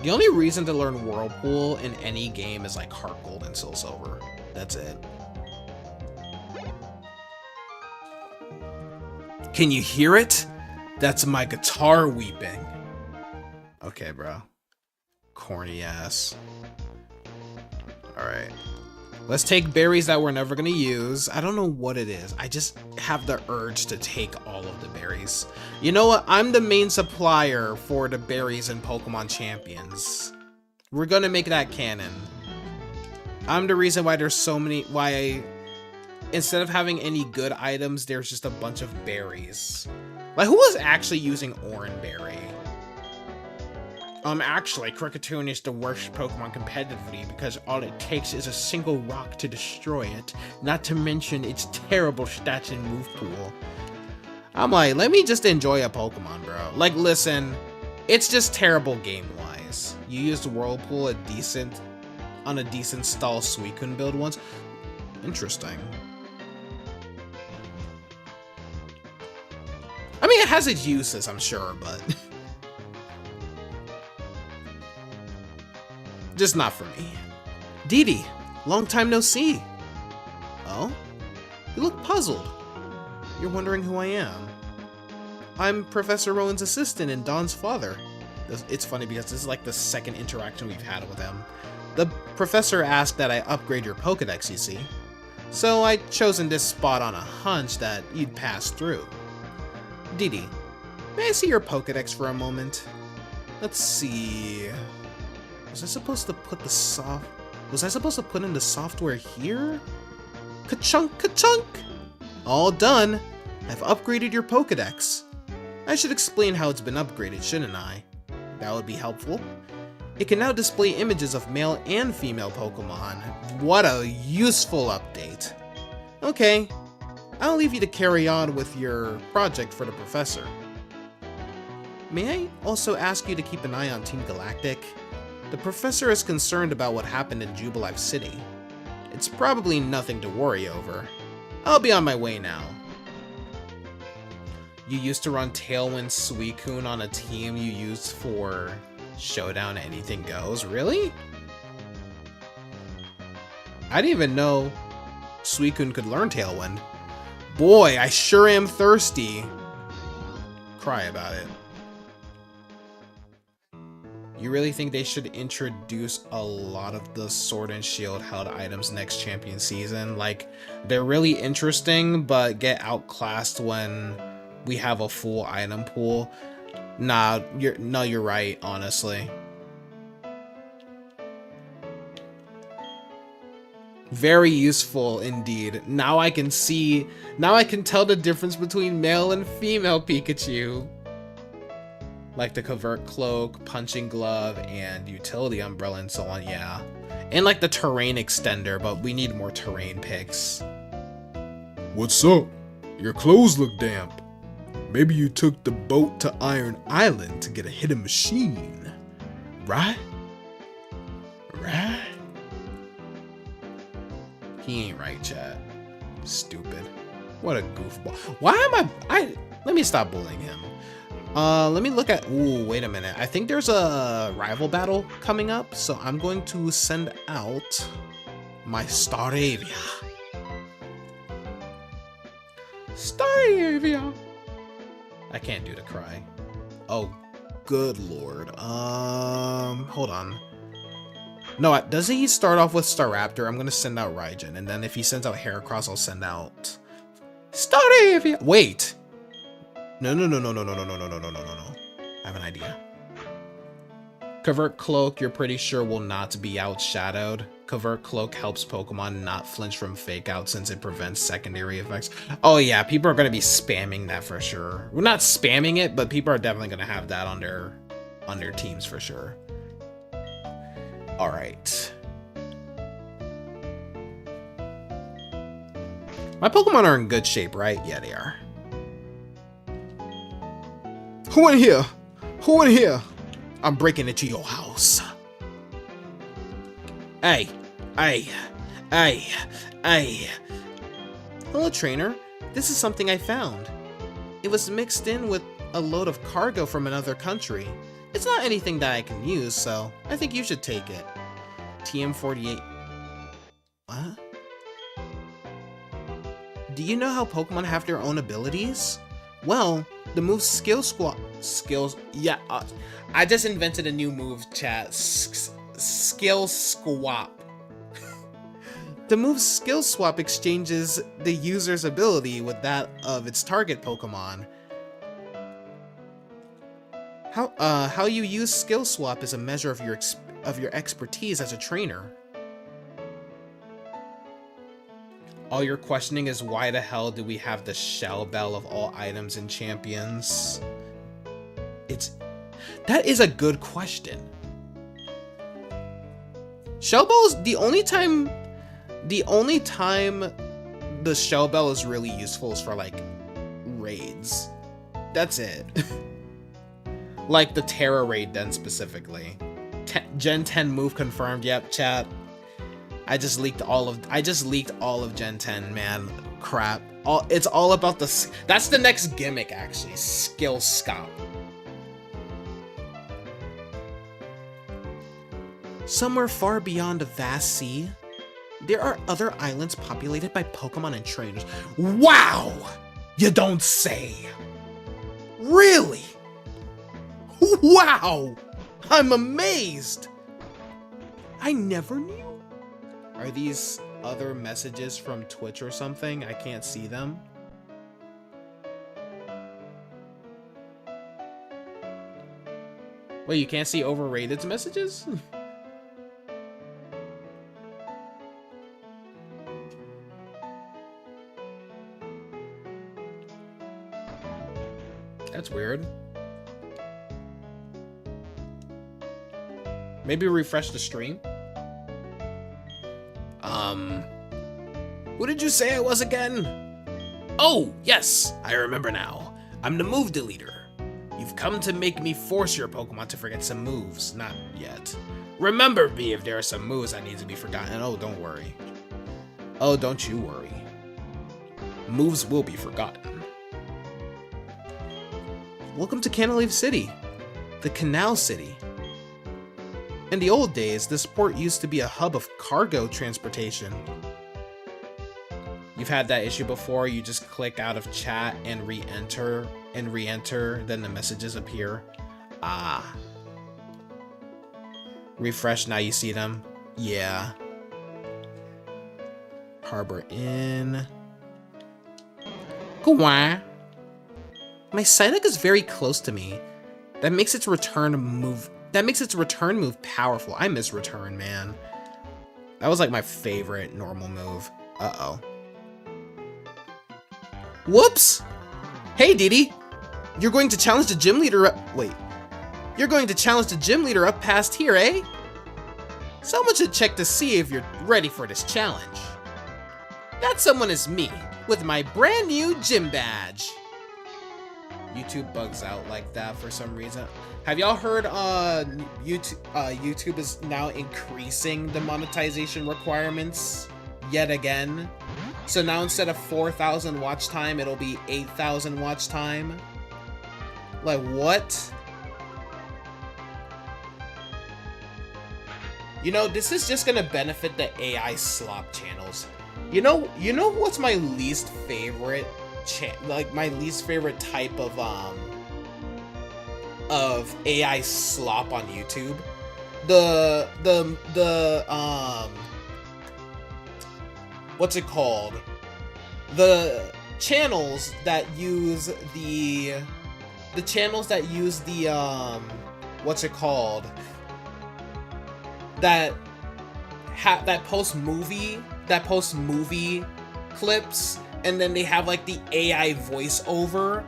The only reason to learn Whirlpool in any game is like Heart Gold and Soul Silver. That's it. Can you hear it? That's my guitar weeping. Okay, bro. Corny ass. Alright. Let's take berries that we're never gonna use. I don't know what it is. I just have the urge to take all of the berries. You know what? I'm the main supplier for the berries in Pokemon Champions. We're gonna make that canon. I'm the reason why there's so many, instead of having any good items, there's just a bunch of berries. Like, who was actually using Oranberry? Actually, Cricketune is the worst Pokemon competitively because all it takes is a single rock to destroy it, not to mention its terrible stats and move pool. I'm like, let me just enjoy a Pokemon, bro. Like, listen, it's just terrible game-wise. You used Whirlpool on a decent stall Suicune build once. Interesting. I mean, it has its uses, I'm sure, but just not for me. Didi, long time no see. Oh? You look puzzled. You're wondering who I am. I'm Professor Rowan's assistant and Dawn's father. It's funny because this is like the second interaction we've had with him. The professor asked that I upgrade your Pokedex, you see. So I chosen this spot on a hunch that you'd pass through. Didi, may I see your Pokedex for a moment? Let's see. Was I supposed to put in the software here? Ka-chunk, ka-chunk! All done. I've upgraded your Pokedex. I should explain how it's been upgraded, shouldn't I? That would be helpful. It can now display images of male and female Pokemon. What a useful update. Okay, I'll leave you to carry on with your project for the professor. May I also ask you to keep an eye on Team Galactic? The professor is concerned about what happened in Jubilife City. It's probably nothing to worry over. I'll be on my way now. You used to run Tailwind Suicune on a team you used for Showdown Anything Goes? Really? I didn't even know Suicune could learn Tailwind. Boy, I sure am thirsty. Cry about it. You really think they should introduce a lot of the Sword and Shield held items next champion season? Like, they're really interesting, but get outclassed when we have a full item pool. Nah, you're right, honestly. Very useful indeed. Now I can tell the difference between male and female Pikachu. Like the Covert Cloak, Punching Glove, and Utility Umbrella and so on, yeah. And like the Terrain Extender, but we need more terrain picks.
What's up? Your clothes look damp. Maybe you took the boat to Iron Island to get a hidden machine. Right? Right?
He ain't right, chat. Stupid. What a goofball. Why am let me stop bullying him. Let me look at, ooh, wait a minute. I think there's a rival battle coming up, so I'm going to send out my Staravia. Staravia. I can't do the cry. Oh, good lord. Hold on. No, doesn't he start off with Staraptor? I'm gonna send out Raijin, and then if he sends out Heracross, I'll send out Staravia. Wait. No. I have an idea. Covert Cloak, you're pretty sure will not be outshadowed. Covert Cloak helps Pokemon not flinch from Fake Out since it prevents secondary effects. Oh yeah, people are going to be spamming that for sure. We're not spamming it, but people are definitely going to have that on their teams for sure. Alright. My Pokemon are in good shape, right? Yeah, they are.
Who in here? Who in here?
I'm breaking into your house. Hey. Hello, trainer. This is something I found. It was mixed in with a load of cargo from another country. It's not anything that I can use, so I think you should take it. TM48. What? Do you know how Pokemon have their own abilities? Well, the move Skills. Yeah, I just invented a new move, chat. Skill Swap. The move's skill swap exchanges the user's ability with that of its target Pokemon. How you use skill swap is a measure of your expertise as a trainer. All you're questioning is why the hell do we have the Shell Bell of all items and champions? That is a good question. Shell Bell is the only time the Shell Bell is really useful is for like raids. That's it. Like the Terra raid then specifically. Gen 10 move confirmed. Yep, chat. I just leaked all of Gen 10, man. Crap. It's all about that's the next gimmick actually. Skill Scout. Somewhere far beyond a vast sea, there are other islands populated by Pokemon and trainers. Wow! You don't say. Really? Wow! I'm amazed! I never knew. Are these other messages from Twitch or something? I can't see them. Wait, you can't see Overrated's messages? That's weird. Maybe refresh the stream? Who did you say I was again? Oh, yes, I remember now. I'm the move deleter. You've come to make me force your Pokemon to forget some moves. Not yet. Remember me if there are some moves that need to be forgotten. Oh, don't worry. Oh, don't you worry. Moves will be forgotten. Welcome to Canalave City, the Canal City. In the old days, this port used to be a hub of cargo transportation. You've had that issue before, you just click out of chat and re-enter, then the messages appear. Ah. Refresh, now you see them. Yeah. Harbor Inn. Go on. My Psyduck is very close to me. That makes its return move powerful. I miss return, man. That was like my favorite normal move. Uh-oh. Whoops! Hey, Didi! You're going to challenge the gym leader up- wait. You're going to challenge the gym leader up past here, eh? Someone should check to see if you're ready for this challenge. That someone is me, with my brand new gym badge. YouTube bugs out like that for some reason. Have y'all heard YouTube is now increasing the monetization requirements yet again? So now instead of 4,000 watch time, it'll be 8,000 watch time. Like what? You know, this is just gonna benefit the AI slop channels. You know what's my least favorite my least favorite type of AI slop on YouTube? What's it called? The channels that use the what's it called? That post movie clips, and then they have like the AI voiceover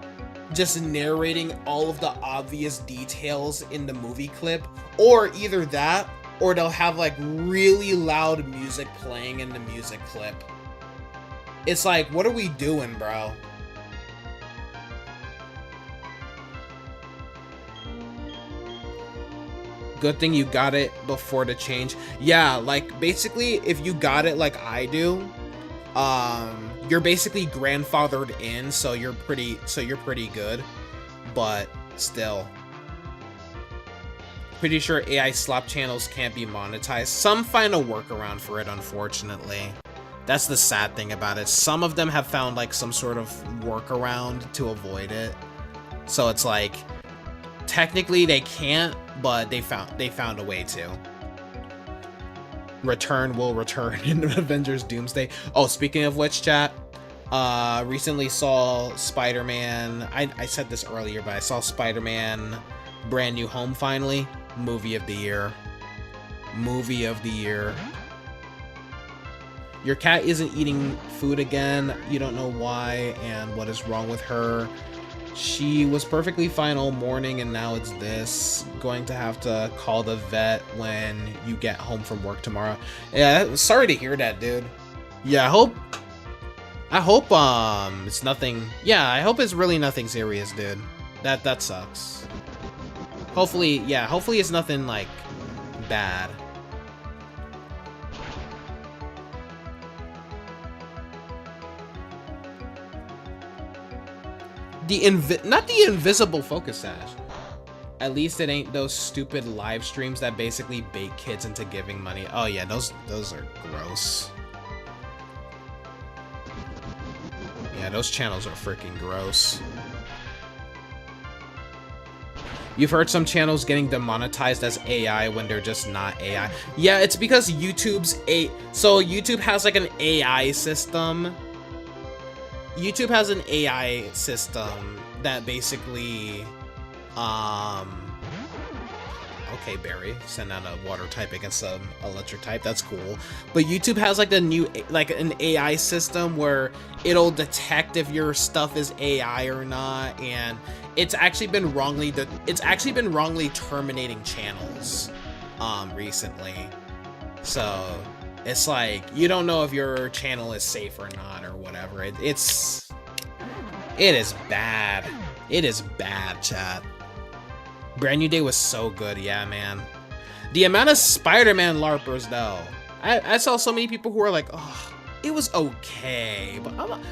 just narrating all of the obvious details in the movie clip, or either that, or they'll have like really loud music playing in the music clip. It's like, what are we doing, bro? Good thing you got it before the change. Yeah, like basically if you got it like I do, you're basically grandfathered in, so you're pretty good, but still. Pretty sure AI slop channels can't be monetized. Some find a workaround for it, unfortunately. That's the sad thing about it. Some of them have found like some sort of workaround to avoid it. So it's like, technically they can't, but they found a way to. will return in Avengers Doomsday. Oh, speaking of which, chat, recently saw Spider-Man. I said this earlier, but I saw Spider-Man Brand New Home finally. Movie of the year. Movie of the year. Your cat isn't eating food again. You don't know why and what is wrong with her. She was perfectly fine all morning and now it's this. Going to have to call the vet when you get home from work tomorrow. Yeah, sorry to hear that, dude. Yeah, I hope it's nothing. Yeah, I hope it's really nothing serious, dude. That sucks. Hopefully, yeah, hopefully it's nothing like bad. Not the invisible focus sash. At least it ain't those stupid live streams that basically bait kids into giving money. Oh yeah, those are gross. Yeah, those channels are freaking gross. You've heard some channels getting demonetized as AI when they're just not AI. Yeah, it's because so YouTube has like an AI system. YouTube has an AI system that basically, okay, Barry, send out a water type against an electric type, that's cool. But YouTube has like an AI system where it'll detect if your stuff is AI or not, and it's actually been wrongly terminating channels, recently. So it's like, you don't know if your channel is safe or not or whatever. It is bad. It is bad, chat. Brand New Day was so good, yeah, man. The amount of Spider-Man LARPers, though. I saw so many people who were like, oh, it was okay. But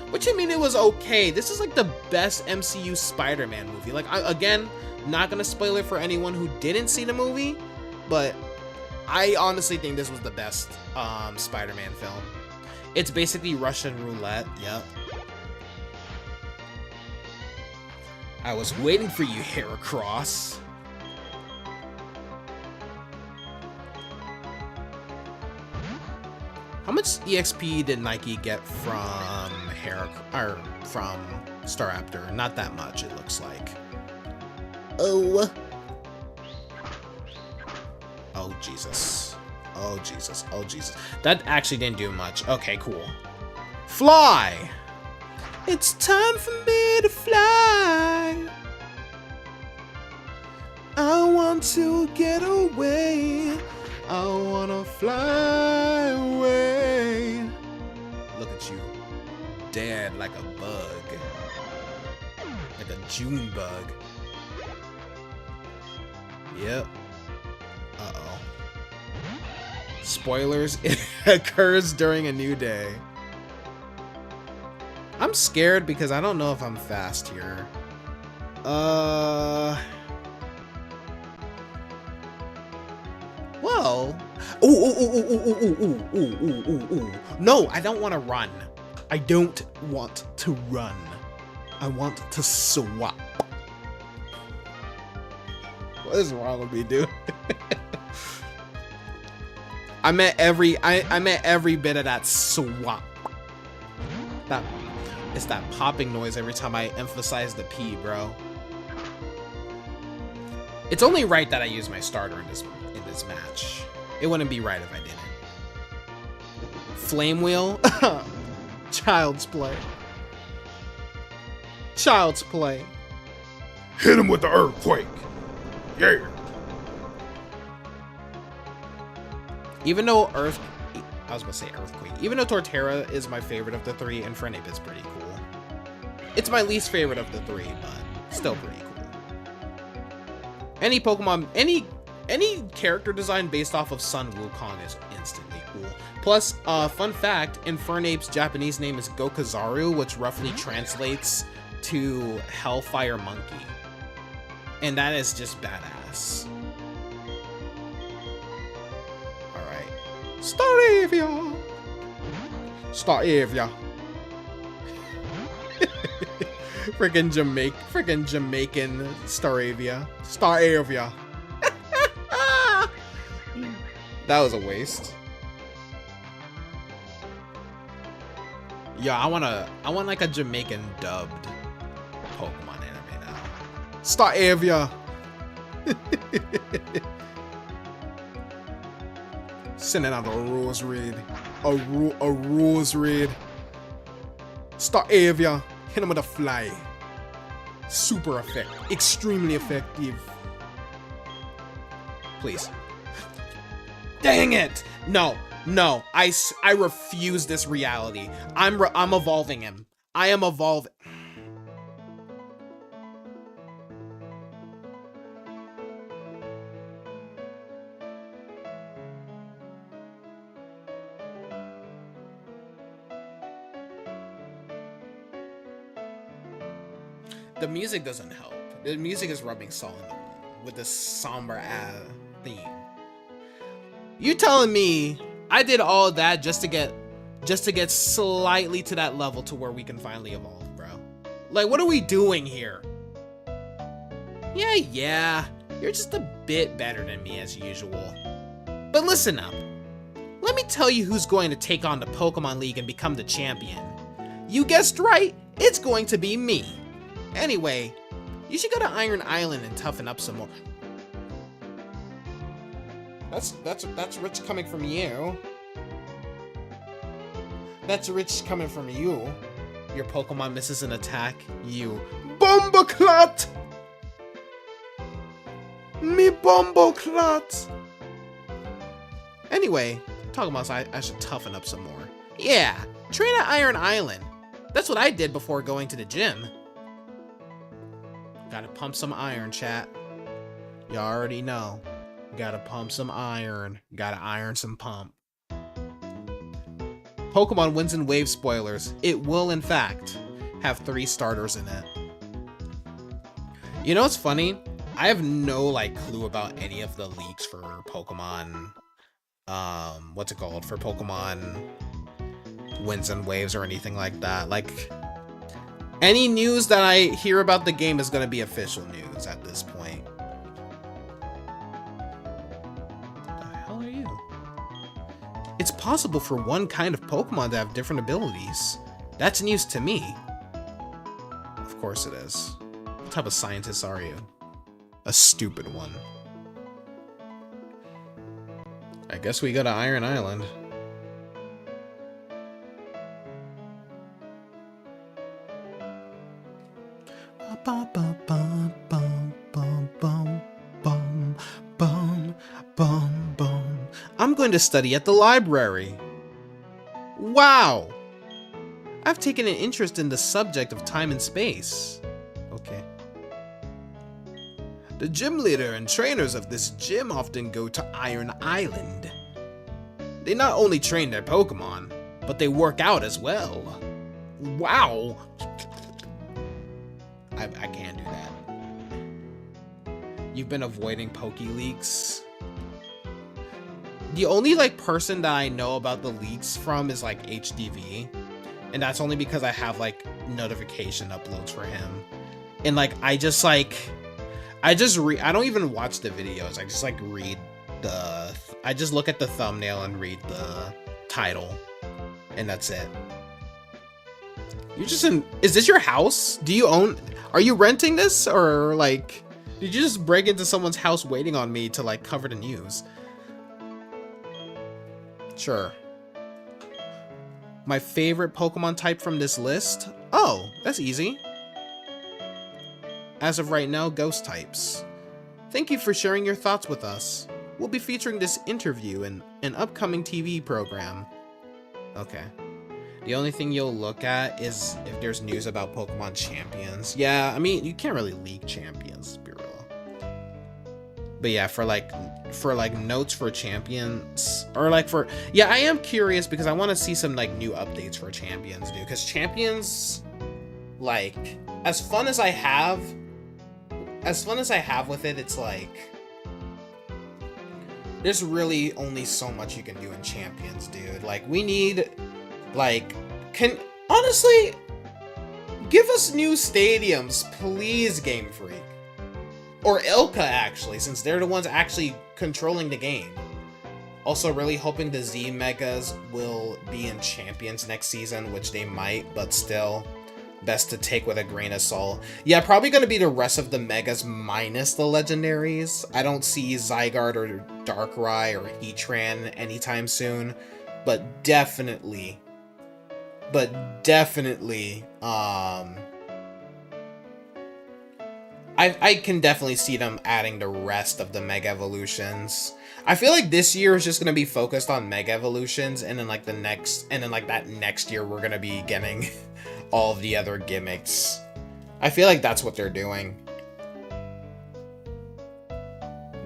what you mean it was okay? This is like the best MCU Spider-Man movie. Like, again, not gonna spoil it for anyone who didn't see the movie, but I honestly think this was the best Spider-Man film. It's basically Russian roulette. Yep. I was waiting for you, Heracross. How much EXP did Nike get from from Staraptor? Not that much, it looks like. Oh. Oh, Jesus. Oh, Jesus. Oh, Jesus. That actually didn't do much. Okay, cool. Fly! It's time for me to fly. I want to get away. I wanna fly away. Look at you. Dead like a bug. Like a June bug. Yep. Uh-oh. Spoilers, it occurs during a new day. I'm scared because I don't know if I'm fast here. Well. Ooh. No, I don't want to run. I don't want to run. I want to swap. What is wrong with me, dude? I meant every bit of that swap. It's that popping noise every time I emphasize the P, bro. It's only right that I use my starter in this match. It wouldn't be right if I didn't. Flame Wheel? Child's play. Child's play.
Hit him with the earthquake. Yeah.
Even though I was gonna say Earthquake. Even though Torterra is my favorite of the three, Infernape is pretty cool. It's my least favorite of the three, but still pretty cool. Any Pokemon, any character design based off of Sun Wukong is instantly cool. Plus, fun fact, Infernape's Japanese name is Gokazaru, which roughly translates to Hellfire Monkey. And that is just badass. Alright. Staravia! Freaking Jamaican Staravia. That was a waste. Yeah, I want like a Jamaican dubbed Pokemon anime now.
Staravia. Sending out a rose raid. A rose raid. Staravia. Hit him with a fly. Super effective. Extremely effective.
Please. Dang it! No, no, I refuse this reality. I'm evolving him. I am evolving. The music doesn't help. The music is rubbing salt in the wound with this somber theme. You telling me I did all that just to get slightly to that level to where we can finally evolve, bro? Like, what are we doing here? Yeah, you're just a bit better than me as usual. But listen up. Let me tell you who's going to take on the Pokemon League and become the champion. You guessed right, it's going to be me. Anyway, you should go to Iron Island and toughen up some more. That's rich coming from you. That's rich coming from you. Your Pokemon misses an attack. You
Bomboclat! Me Bomboclat!
Anyway, talking about I should toughen up some more. Yeah, train at Iron Island. That's what I did before going to the gym. Gotta pump some iron, chat. You already know. Gotta pump some iron. Gotta iron some pump. Pokemon Winds and Waves spoilers. It will, in fact, have 3 starters in it. You know what's funny? I have no, clue about any of the leaks for Pokemon... what's it called? For Pokemon Winds and Waves or anything like that. Any news that I hear about the game is gonna be official news at this point. What the hell are you? It's possible for one kind of Pokemon to have different abilities. That's news to me. Of course it is. What type of scientist are you? A stupid one. I guess we go to Iron Island. I'm going to study at the library. Wow! I've taken an interest in the subject of time and space. Okay. The gym leader and trainers of this gym often go to Iron Island. They not only train their Pokemon, but they work out as well. Wow! I can't do that. You've been avoiding PokeLeaks. The only person that I know about the leaks from is HDV, and that's only because I have notification uploads for him. And I don't even watch the videos. I just read I just look at the thumbnail and read the title, and that's it. You're just is this your house? Are you renting this, or did you just break into someone's house waiting on me to cover the news? Sure. My favorite Pokemon type from this list? Oh, that's easy. As of right now, ghost types. Thank you for sharing your thoughts with us. We'll be featuring this interview in an upcoming TV program. Okay. The only thing you'll look at is if there's news about Pokemon champions. Yeah, I mean, you can't really leak champions, to be real. But yeah, for notes for champions, or yeah, I am curious because I want to see some new updates for champions, dude. Because champions, as fun as I have with it, it's there's really only so much you can do in champions, dude. We need honestly, give us new stadiums, please, Game Freak. Or Ilka, actually, since they're the ones actually controlling the game. Also, really hoping the Z Megas will be in Champions next season, which they might, but still, best to take with a grain of salt. Yeah, probably going to be the rest of the Megas minus the Legendaries. I don't see Zygarde or Darkrai or Heatran anytime soon, but definitely, I can definitely see them adding the rest of the Mega Evolutions. I feel like this year is just gonna be focused on Mega Evolutions, and then like that next year we're gonna be getting all of the other gimmicks. I feel like that's what they're doing.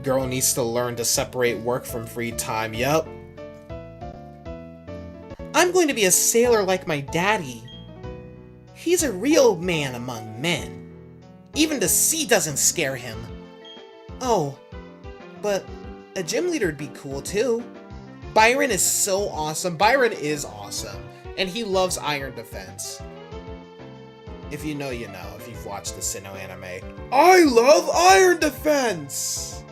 Girl needs to learn to separate work from free time. Yup. I'm going to be a sailor like my daddy. He's a real man among men. Even the sea doesn't scare him. Oh, but a gym leader'd be cool too. Byron is so awesome. Byron is awesome. And he loves Iron Defense. If you know, you know, if you've watched the Sinnoh anime. I love Iron Defense!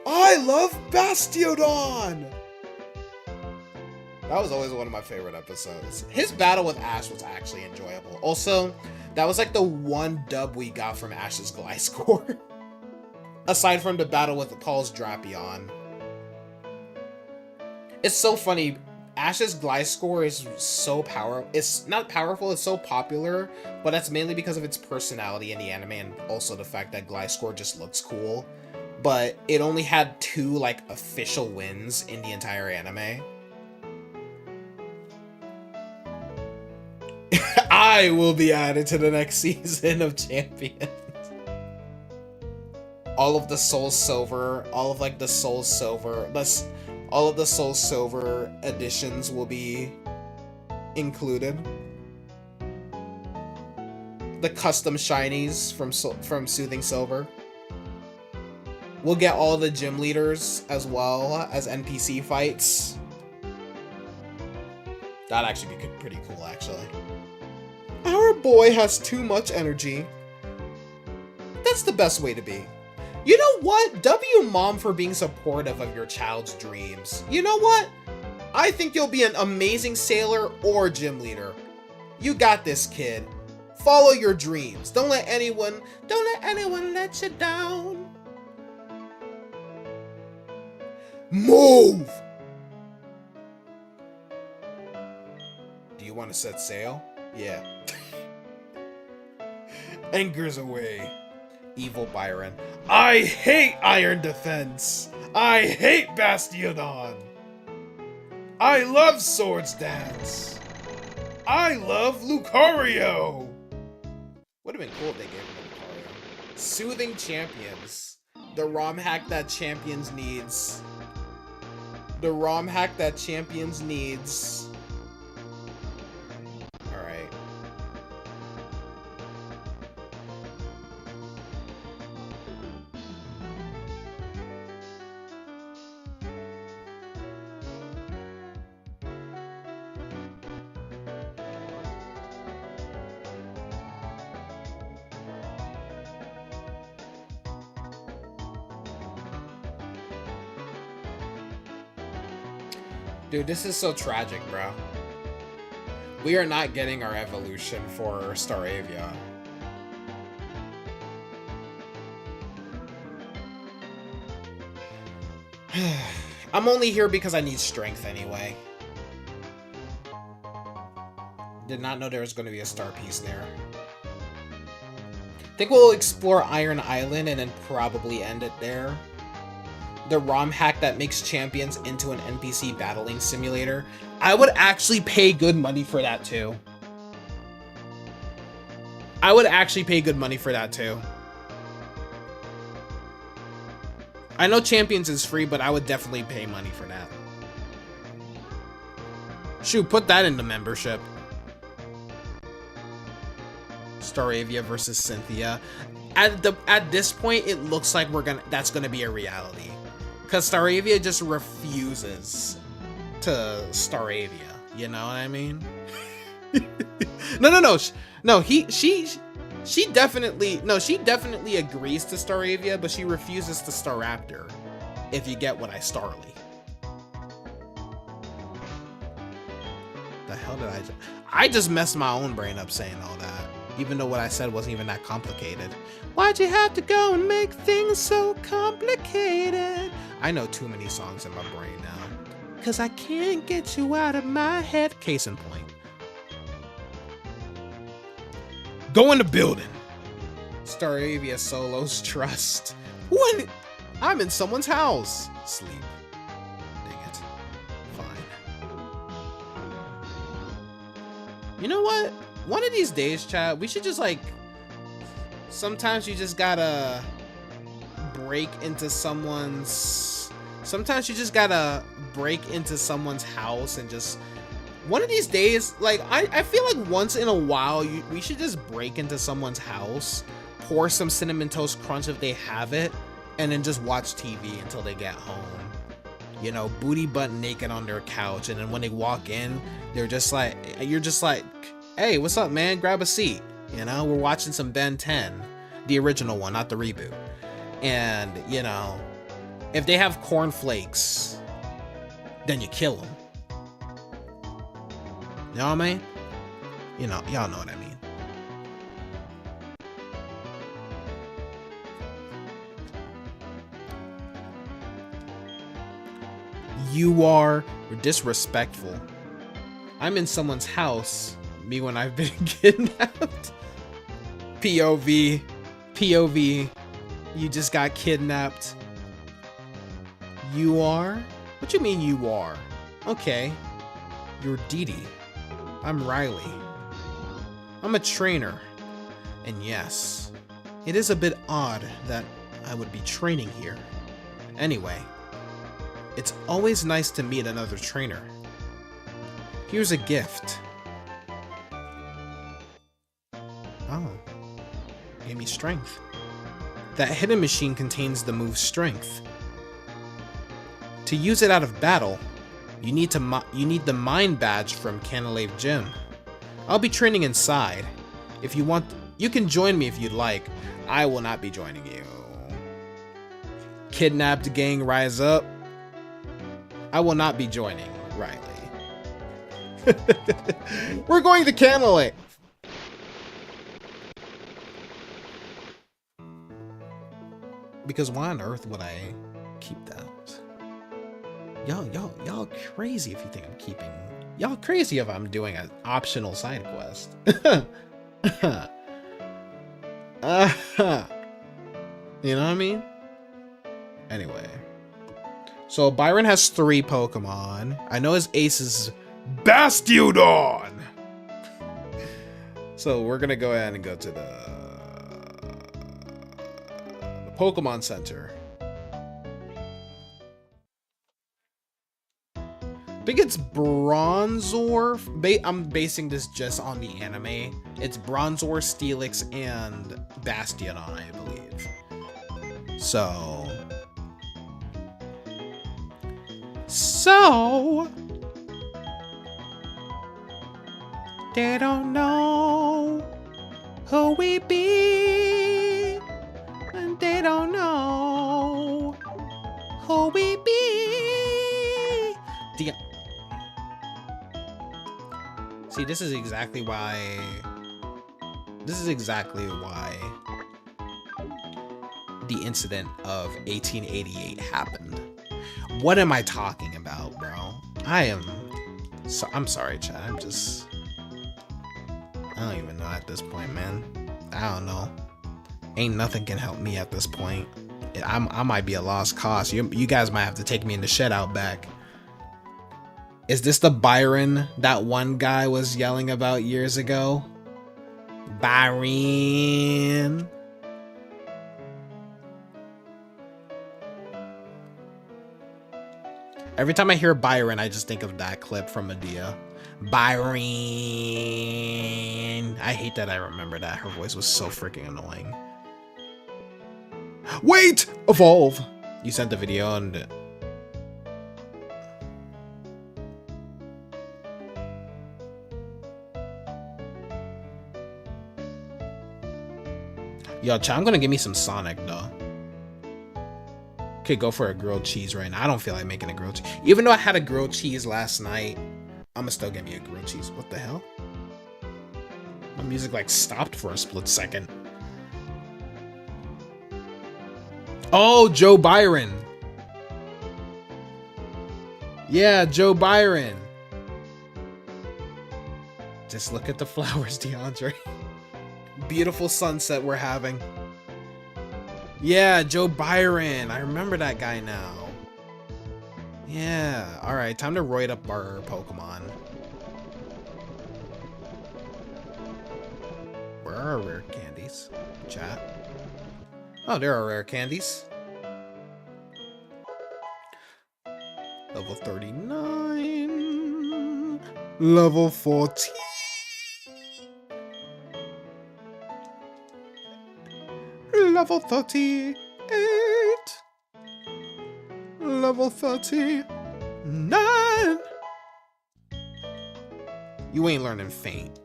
I love Bastiodon! That was always one of my favorite episodes. His battle with Ash was actually enjoyable. Also, that was like the one dub we got from Ash's Gliscor. Aside from the battle with Paul's Drapion. It's so funny. Ash's Gliscor is so powerful. It's not powerful, it's so popular, but that's mainly because of its personality in the anime and also the fact that Gliscor just looks cool. But it only had 2 like official wins in the entire anime. I will be added to the next season of Champions. All of the Soul Silver, all of the Soul Silver editions will be included. The custom shinies from Soothing Silver. We'll get all the gym leaders as well as NPC fights. That'd actually be pretty cool, actually. Our boy has too much energy. That's the best way to be. You know what? W mom for being supportive of your child's dreams. You know what? I think you'll be an amazing sailor or gym leader. You got this, kid. Follow your dreams. Don't let anyone let you down. Move! Do you want to set sail? Yeah. Anchors away. Evil Byron. I hate Iron Defense. I hate Bastiodon. I love Swords Dance. I love Lucario. Would have been cool if they gave him Lucario. Soothing Champions. The ROM hack that Champions needs. The ROM hack that Champions needs. Alright. Dude, this is so tragic, bro. We are not getting our evolution for Staravia. I'm only here because I need strength anyway. Did not know there was going to be a star piece there. Think we'll explore Iron Island and then probably end it there. The ROM hack that makes Champions into an NPC battling simulator. I would actually pay good money for that too. I would actually pay good money for that too. I know Champions is free, but I would definitely pay money for that. Shoot, put that into membership. Staravia versus Cynthia. At this point, it looks like that's gonna be a reality. Because Staravia just refuses to Staravia. You know what I mean? No, she definitely agrees to Staravia, but she refuses to Staraptor. If you get what I Starly. The hell did I just messed my own brain up saying all that. Even though what I said wasn't even that complicated. Why'd you have to go and make things so complicated? I know too many songs in my brain now. Cause I can't get you out of my head. Case in point. Go in the building. Staravia Solos Trust. What? I'm in someone's house. Sleep. Dang it. Fine. You know what? One of these days, chat, we should just like, sometimes you just gotta break into someone's, house and just, one of these days, like, I feel like once in a while, we should just break into someone's house, pour some Cinnamon Toast Crunch if they have it, and then just watch TV until they get home. You know, booty butt naked on their couch, and then when they walk in, they're just like, you're just like, hey, what's up, man? Grab a seat. You know, we're watching some Ben 10, the original one, not the reboot. And, you know, if they have cornflakes, then you kill them. You know what I mean? You know, y'all know what I mean. You are disrespectful. I'm in someone's house. Me when I've been kidnapped. POV. POV. You just got kidnapped. You are? What you mean you are? Okay. You're Dee Dee. I'm Riley. I'm a trainer. And yes, it is a bit odd that I would be training here. Anyway, it's always nice to meet another trainer. Here's a gift. Oh, gave me strength. That hidden machine contains the move Strength. To use it out of battle, you need the Mind Badge from Canalave Gym. I'll be training inside. If you want, you can join me if you'd like. I will not be joining you. Kidnapped gang rise up. I will not be joining Riley. We're going to Canalave. Because why on earth would I keep that? Y'all crazy if you think I'm keeping. Y'all crazy if I'm doing an optional side quest. You know what I mean? Anyway. So Byron has 3 Pokemon. I know his ace is Bastiodon. So we're gonna go ahead and go to the Pokemon Center. I think it's Bronzor. I'm basing this just on the anime. It's Bronzor, Steelix, and Bastiodon, I believe. So they don't know who we be, and they don't know who we be. See, this is exactly why the incident of 1888 happened. What am I talking about, bro? I'm sorry, Chad. I don't even know at this point, man. I don't know. Ain't nothing can help me at this point. I might be a lost cause. You guys might have to take me in the shed out back. Is this the Byron that one guy was yelling about years ago? Byron. Every time I hear Byron, I just think of that clip from Medea. Byron. I hate that I remember that. Her voice was so freaking annoying. Wait! Evolve! You sent the video and... Yo, chat, I'm gonna give me some Sonic, though. Could go for a grilled cheese right now. I don't feel like making a grilled cheese. Even though I had a grilled cheese last night, I'ma still give me a grilled cheese. What the hell? My music like stopped for a split second. Oh, Joe Byron. Yeah, Joe Byron. Just look at the flowers, DeAndre. Beautiful sunset we're having. Yeah, Joe Byron. I remember that guy now. Yeah. Alright, time to roid up our Pokemon. Where are our rare candies? Chat. Oh, there are rare candies. Level 39. Level 14. Level 38. Level 39. You ain't learning Faint.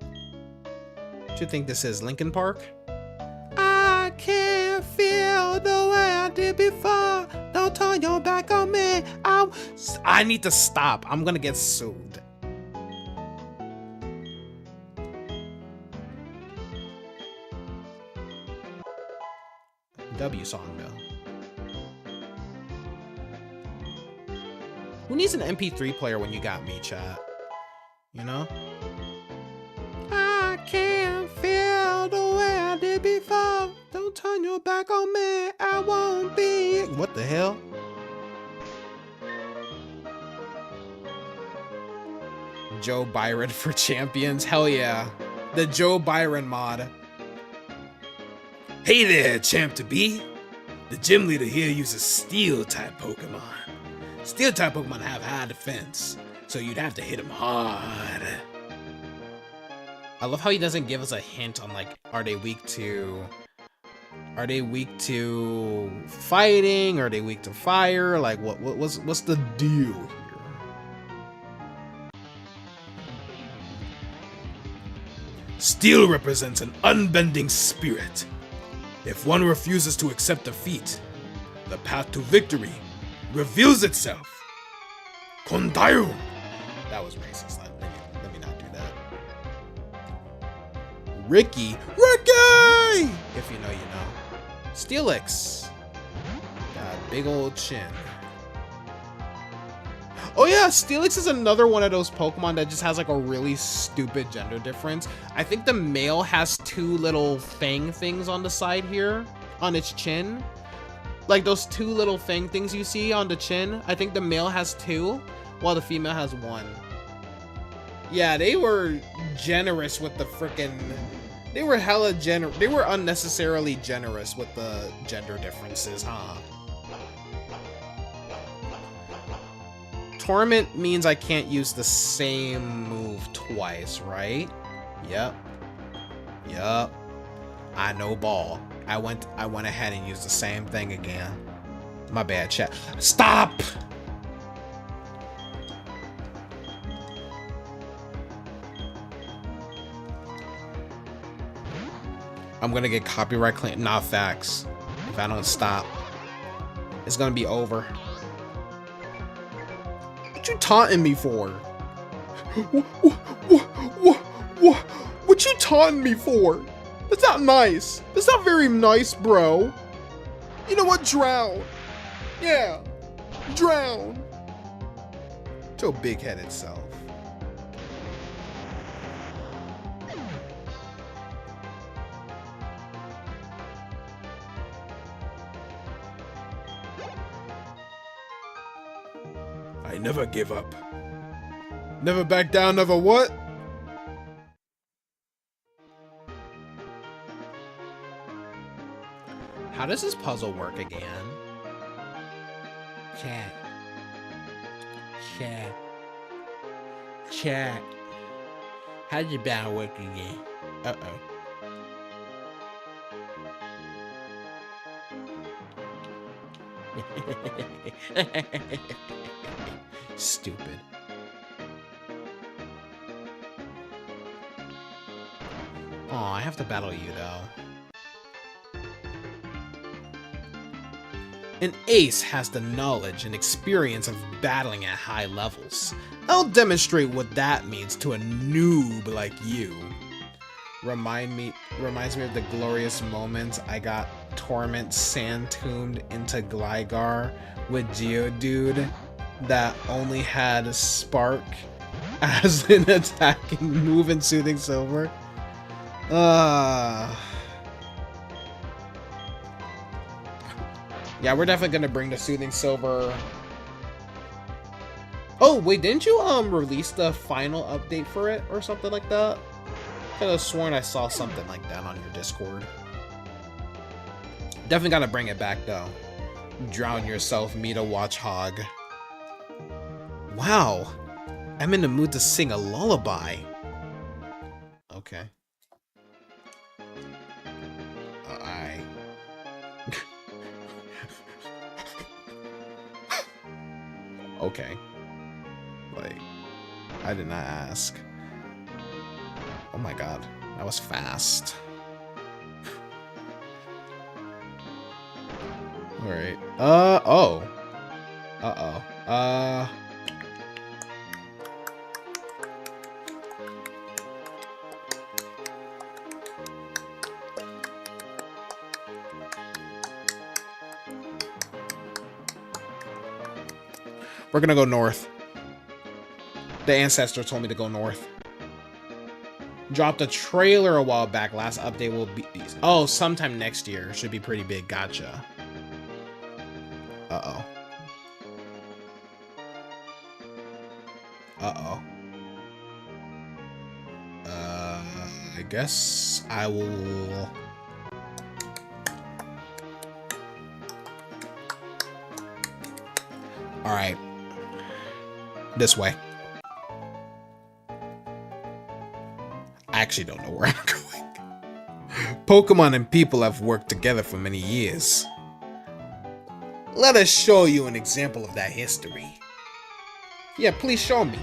Do you think this is Linkin Park? I can't feel the way I did before. Don't turn your back on me. I need to stop. I'm gonna get sued. W song though. Who needs an MP3 player when you got me, chat? You know? I can't feel the way I did before. Don't turn your back on me. I won't be. What the hell? Joe Byron for champions. Hell yeah. The Joe Byron mod. Hey there, champ to be. The gym leader here uses steel type Pokemon. Steel type Pokemon have high defense, so you'd have to hit them hard. I love how he doesn't give us a hint on like, are they weak to fighting? Are they weak to fire? Like what's the deal here? Steel represents an unbending spirit. If one refuses to accept defeat, the path to victory reveals itself. Kondairu! That was racist. Let me not do that. Ricky! If you know, you know. Steelix. Got a big old chin. Oh yeah, Steelix is another one of those Pokemon that just has like a really stupid gender difference. I think the male has two little fang things on the side here, on its chin. Like those two little fang things you see on the chin. I think the male has two, while the female has one. Yeah, they were generous with the frickin'... They were hella they were unnecessarily generous with the gender differences, huh? Torment means I can't use the same move twice, right? Yep. I know ball. I went ahead and used the same thing again. My bad, chat. Stop! I'm gonna get copyright claim. Nah, facts. If I don't stop, it's gonna be over. What you taunting me for? What you taunting me for? That's not nice. That's not very nice, bro. You know what? Drown. Yeah. Drown. It's your big-headed self. I never give up. Never back down, never what? How does this puzzle work again? Chat. How does the battle work again? Uh-oh. Stupid. Oh, I have to battle you though. An ace has the knowledge and experience of battling at high levels. I'll demonstrate what that means to a noob like you. Reminds me of the glorious moments I got Torment sand-tombed into Gligar with Geodude that only had Spark as an attacking move in Soothing Silver. Yeah, we're definitely gonna bring the Soothing Silver. Oh, wait, didn't you release the final update for it or something like that? I could have sworn I saw something like that on your Discord. Definitely gotta bring it back though. Drown yourself, meet a watchhog. Wow, I'm in the mood to sing a lullaby. Okay. Okay. Like, I did not ask. Oh my god, that was fast. Alright. Oh. Uh-oh. We're gonna go north. The ancestor told me to go north. Dropped a trailer a while back. Last update will be... Oh, sometime next year. Should be pretty big. Gotcha. Uh-oh. Uh-oh. I guess I will... Alright. This way. I actually don't know where I'm going. Pokemon and people have worked together for many years. Let us show you an example of that history. Yeah, please show me.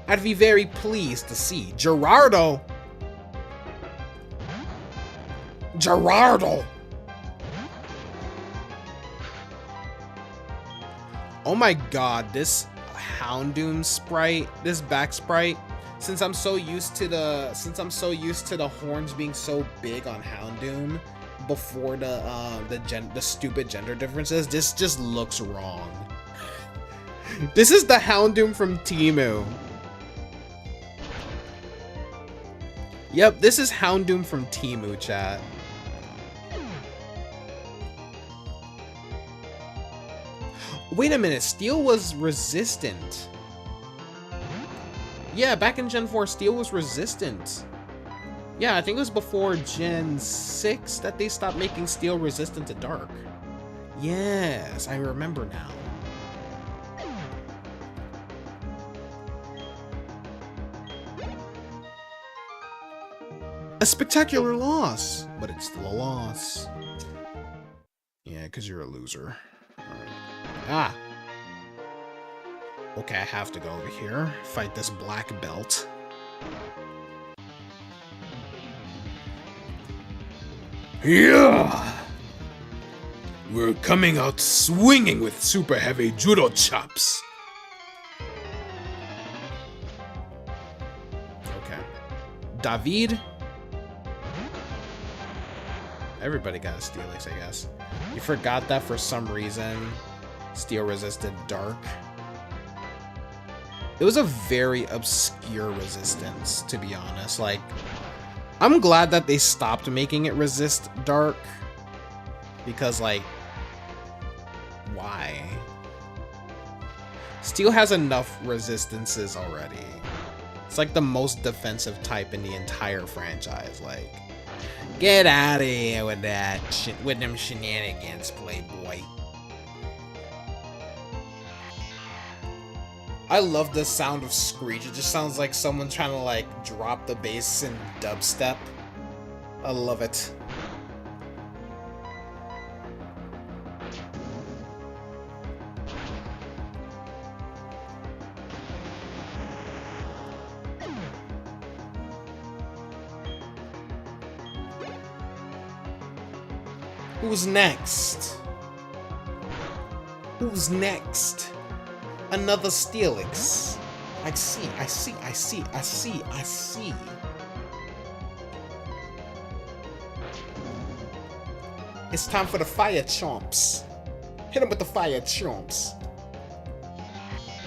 I'd be very pleased to see. Gerardo! Gerardo! Oh my god, this Houndoom sprite, this back sprite, since I'm so used to the horns being so big on Houndoom before the stupid gender differences, this just looks wrong. This is the Houndoom from Temu. Yep, this is Houndoom from Temu, chat. Wait a minute, Steel was resistant. Yeah, back in Gen 4, Steel was resistant. Yeah, I think it was before Gen 6 that they stopped making Steel resistant to Dark. Yes, I remember now. A spectacular loss, but it's still a loss. Yeah, because you're a loser. Ah. Okay, I have to go over here. Fight this black belt. Yeah! We're coming out swinging with super heavy judo chops. Okay. David? Everybody got a Steel Ace, I guess. You forgot that for some reason Steel resisted Dark. It was a very obscure resistance, to be honest. Like, I'm glad that they stopped making it resist Dark. Because, like, why? Steel has enough resistances already. It's like the most defensive type in the entire franchise. Like, get out of here with that, with them shenanigans, Playboy. I love the sound of Screech. It just sounds like someone trying to, like, drop the bass in dubstep. I love it. Who's next? Who's next? Another Steelix. I see. It's time for the fire chomps. Hit him with the fire chomps.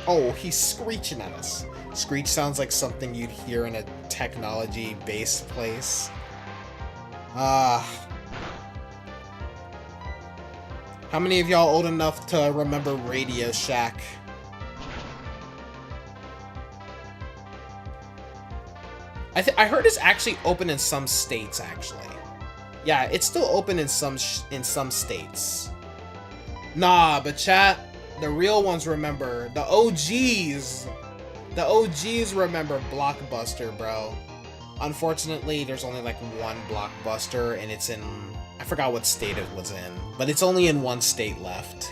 Oh, he's screeching at us. Screech sounds like something you'd hear in a technology-based place. How many of y'all old enough to remember Radio Shack? I heard it's actually open in some states, actually. Yeah, it's still open in some states. Nah, but chat, the real ones remember. The OGs. The OGs remember Blockbuster, bro. Unfortunately, there's only like one Blockbuster, and it's in... I forgot what state it was in, but it's only in one state left.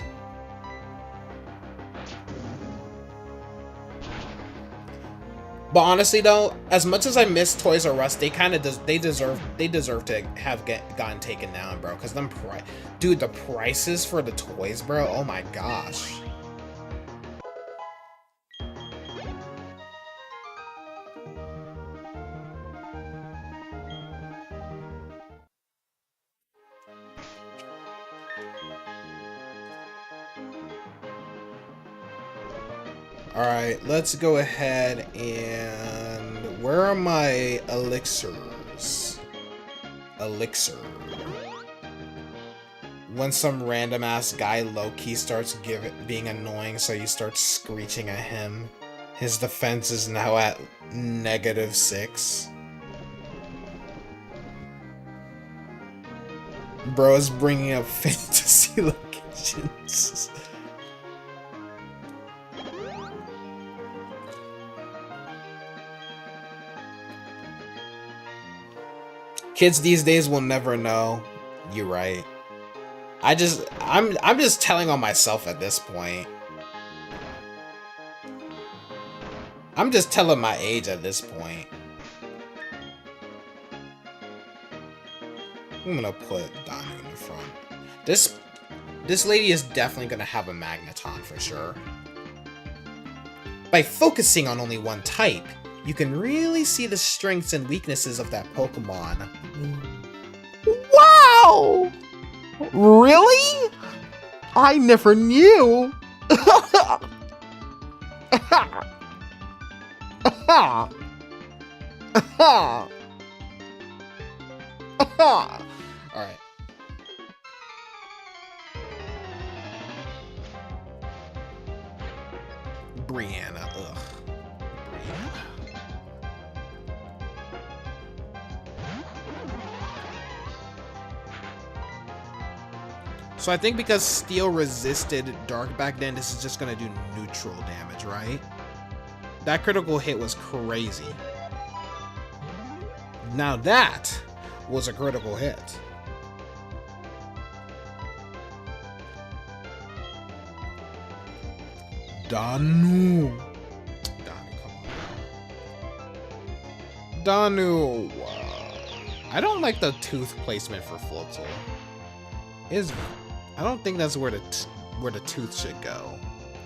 But honestly, though, as much as I miss Toys R Us, they kind of deserve to have gotten taken down, bro. Cause dude, the prices for the toys, bro. Oh my gosh. Alright, let's go ahead and... Where are my elixirs? Elixir. When some random ass guy low-key starts being annoying, so you start screeching at him. His defense is now at -6. Bro is bringing up fantasy locations. Kids these days will never know. You're right. I'm just telling on myself at this point. I'm just telling my age at this point. I'm gonna put Danu in the front. This lady is definitely gonna have a Magneton for sure. By focusing on only one type, you can really see the strengths and weaknesses of that Pokemon.
Wow! Really? I never knew.
Alright. Brianna, ugh. Brianna. So I think because Steel resisted Dark back then, this is just gonna do neutral damage, right? That critical hit was crazy. Now that was a critical hit.
Danu.
Danu, come on. Danu. I don't like the tooth placement for Floatzel. I don't think that's where the tooth should go.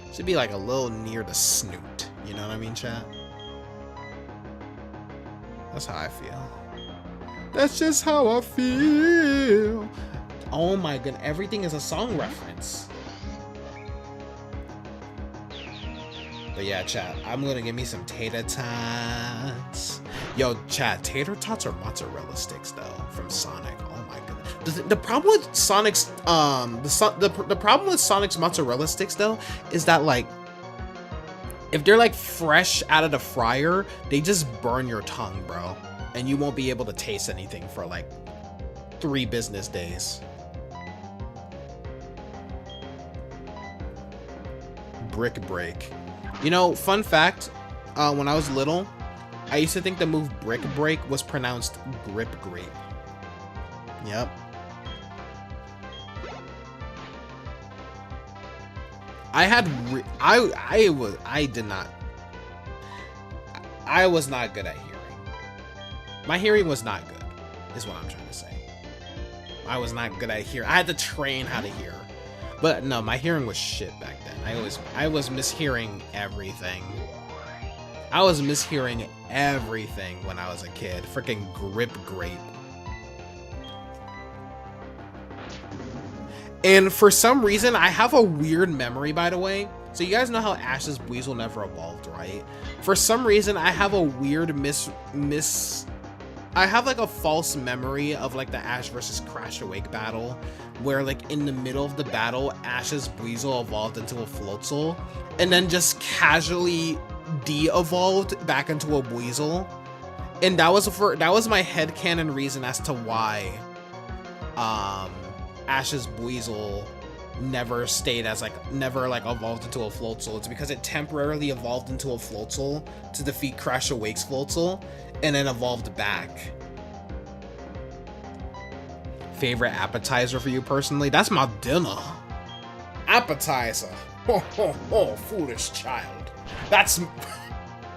It should be like a little near the snoot. You know what I mean, chat? That's how I feel.
That's just how I feel.
Oh my god, everything is a song reference. But yeah, chat, I'm gonna give me some tater tots. Yo, chat, tater tots or mozzarella sticks though from Sonic. Oh my goodness. The problem with Sonic's the problem with Sonic's mozzarella sticks though is that like if they're like fresh out of the fryer, they just burn your tongue, bro, and you won't be able to taste anything for like 3 business days. Brick break. You know, fun fact, when I was little, I used to think the move Brick Break was pronounced Grip Grape. Yep. I was not good at hearing. My hearing was not good, is what I'm trying to say. I was not good at hearing. I had to train how to hear. But no, my hearing was shit back then. I was mishearing everything. I was mishearing everything when I was a kid. Freaking grip grape. And for some reason, I have a weird memory, by the way. So you guys know how Ash's Weasel never evolved, right? For some reason, I have a weird I have like a false memory of like the Ash versus Crash Awake battle, where like in the middle of the battle, Ash's Weasel evolved into a Floatzel, and then just casually de-evolved back into a Weasel. And that was my headcanon reason as to why Ash's Weasel never evolved into a Floatzel. It's because it temporarily evolved into a Floatzel to defeat Crash Awake's Floatzel, and then evolved back. Favorite appetizer for you personally? That's my dinner. Appetizer. Ho ho ho, foolish child. That's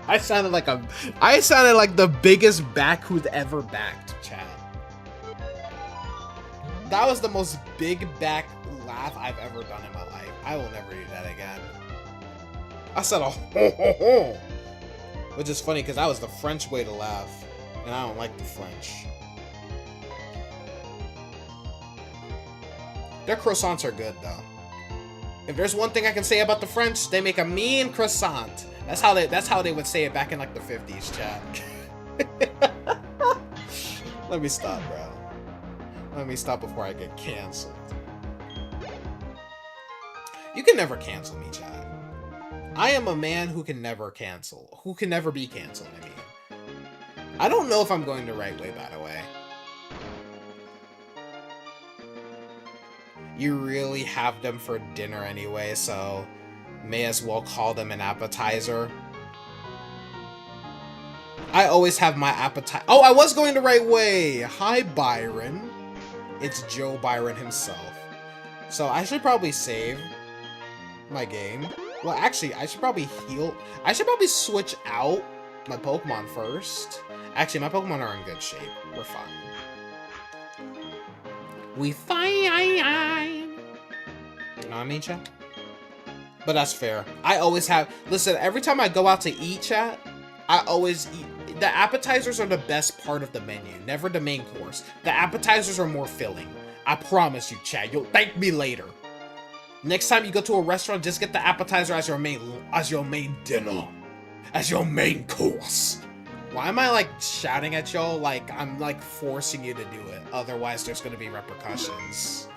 I sounded like the biggest back who's ever backed, chat. That was the most big back laugh I've ever done in my life. I will never do that again. I said a ho ho ho. Which is funny because that was the French way to laugh. And I don't like the French. Their croissants are good though. If there's one thing I can say about the French, they make a mean croissant. That's how they would say it back in like the 50s, chat. Let me stop, bro. Let me stop before I get canceled. You can never cancel me, chat. I am a man who can never cancel. Who can never be canceled, I mean. I don't know if I'm going the right way, by the way. You really have them for dinner anyway, so may as well call them an appetizer. I always have my appetite. Oh, I was going the right way. Hi, Byron. It's Joe Byron himself. So I should probably save my game. Well, actually, I should probably heal. I should probably switch out my Pokemon first. Actually, my Pokemon are in good shape. We're fine. We fine. You know what I mean, chat? But that's fair. I always have... Listen, every time I go out to eat, chat, I always eat... The appetizers are the best part of the menu, never the main course. The appetizers are more filling. I promise you, chat. You'll thank me later. Next time you go to a restaurant, just get the appetizer as your main dinner. As your main course. Why am I like shouting at y'all like I'm like forcing you to do it? Otherwise, there's gonna be repercussions.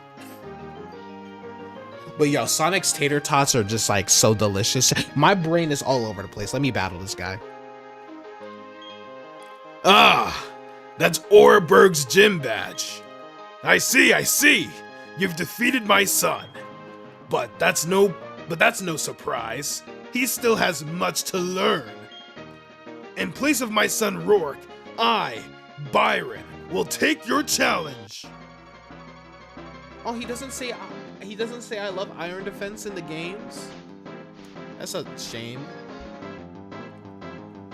But yo, Sonic's tater tots are just like so delicious. My brain is all over the place. Let me battle this guy.
Ah, that's Oreburg's gym badge. I see. You've defeated my son. But that's no surprise. He still has much to learn. In place of my son Rourke, I, Byron, will take your challenge.
Oh, he doesn't say I love Iron Defense in the games? That's a shame.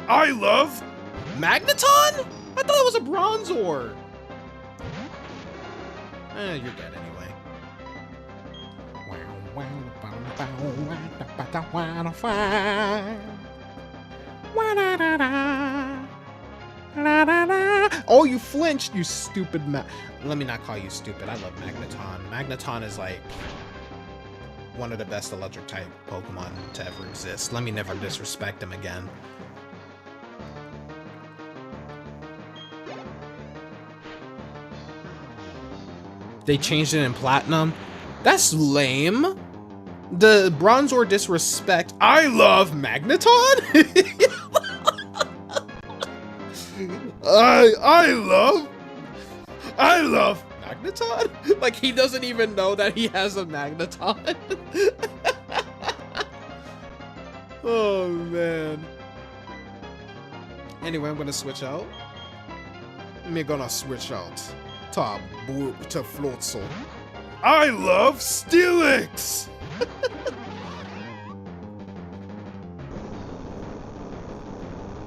I love
Magneton? I thought it was a Bronzor. You're dead anyway. Oh, you flinched, you stupid Let me not call you stupid. I love Magneton. Magneton is like one of the best electric type Pokemon to ever exist. Let me never disrespect him again. They changed it in Platinum? That's lame. The Bronzor disrespect. I love Magneton? I love Magneton? Like he doesn't even know that he has a Magneton. Oh man. Anyway, I'm gonna switch out. I'm gonna switch out to Floatzel.
I love Steelix!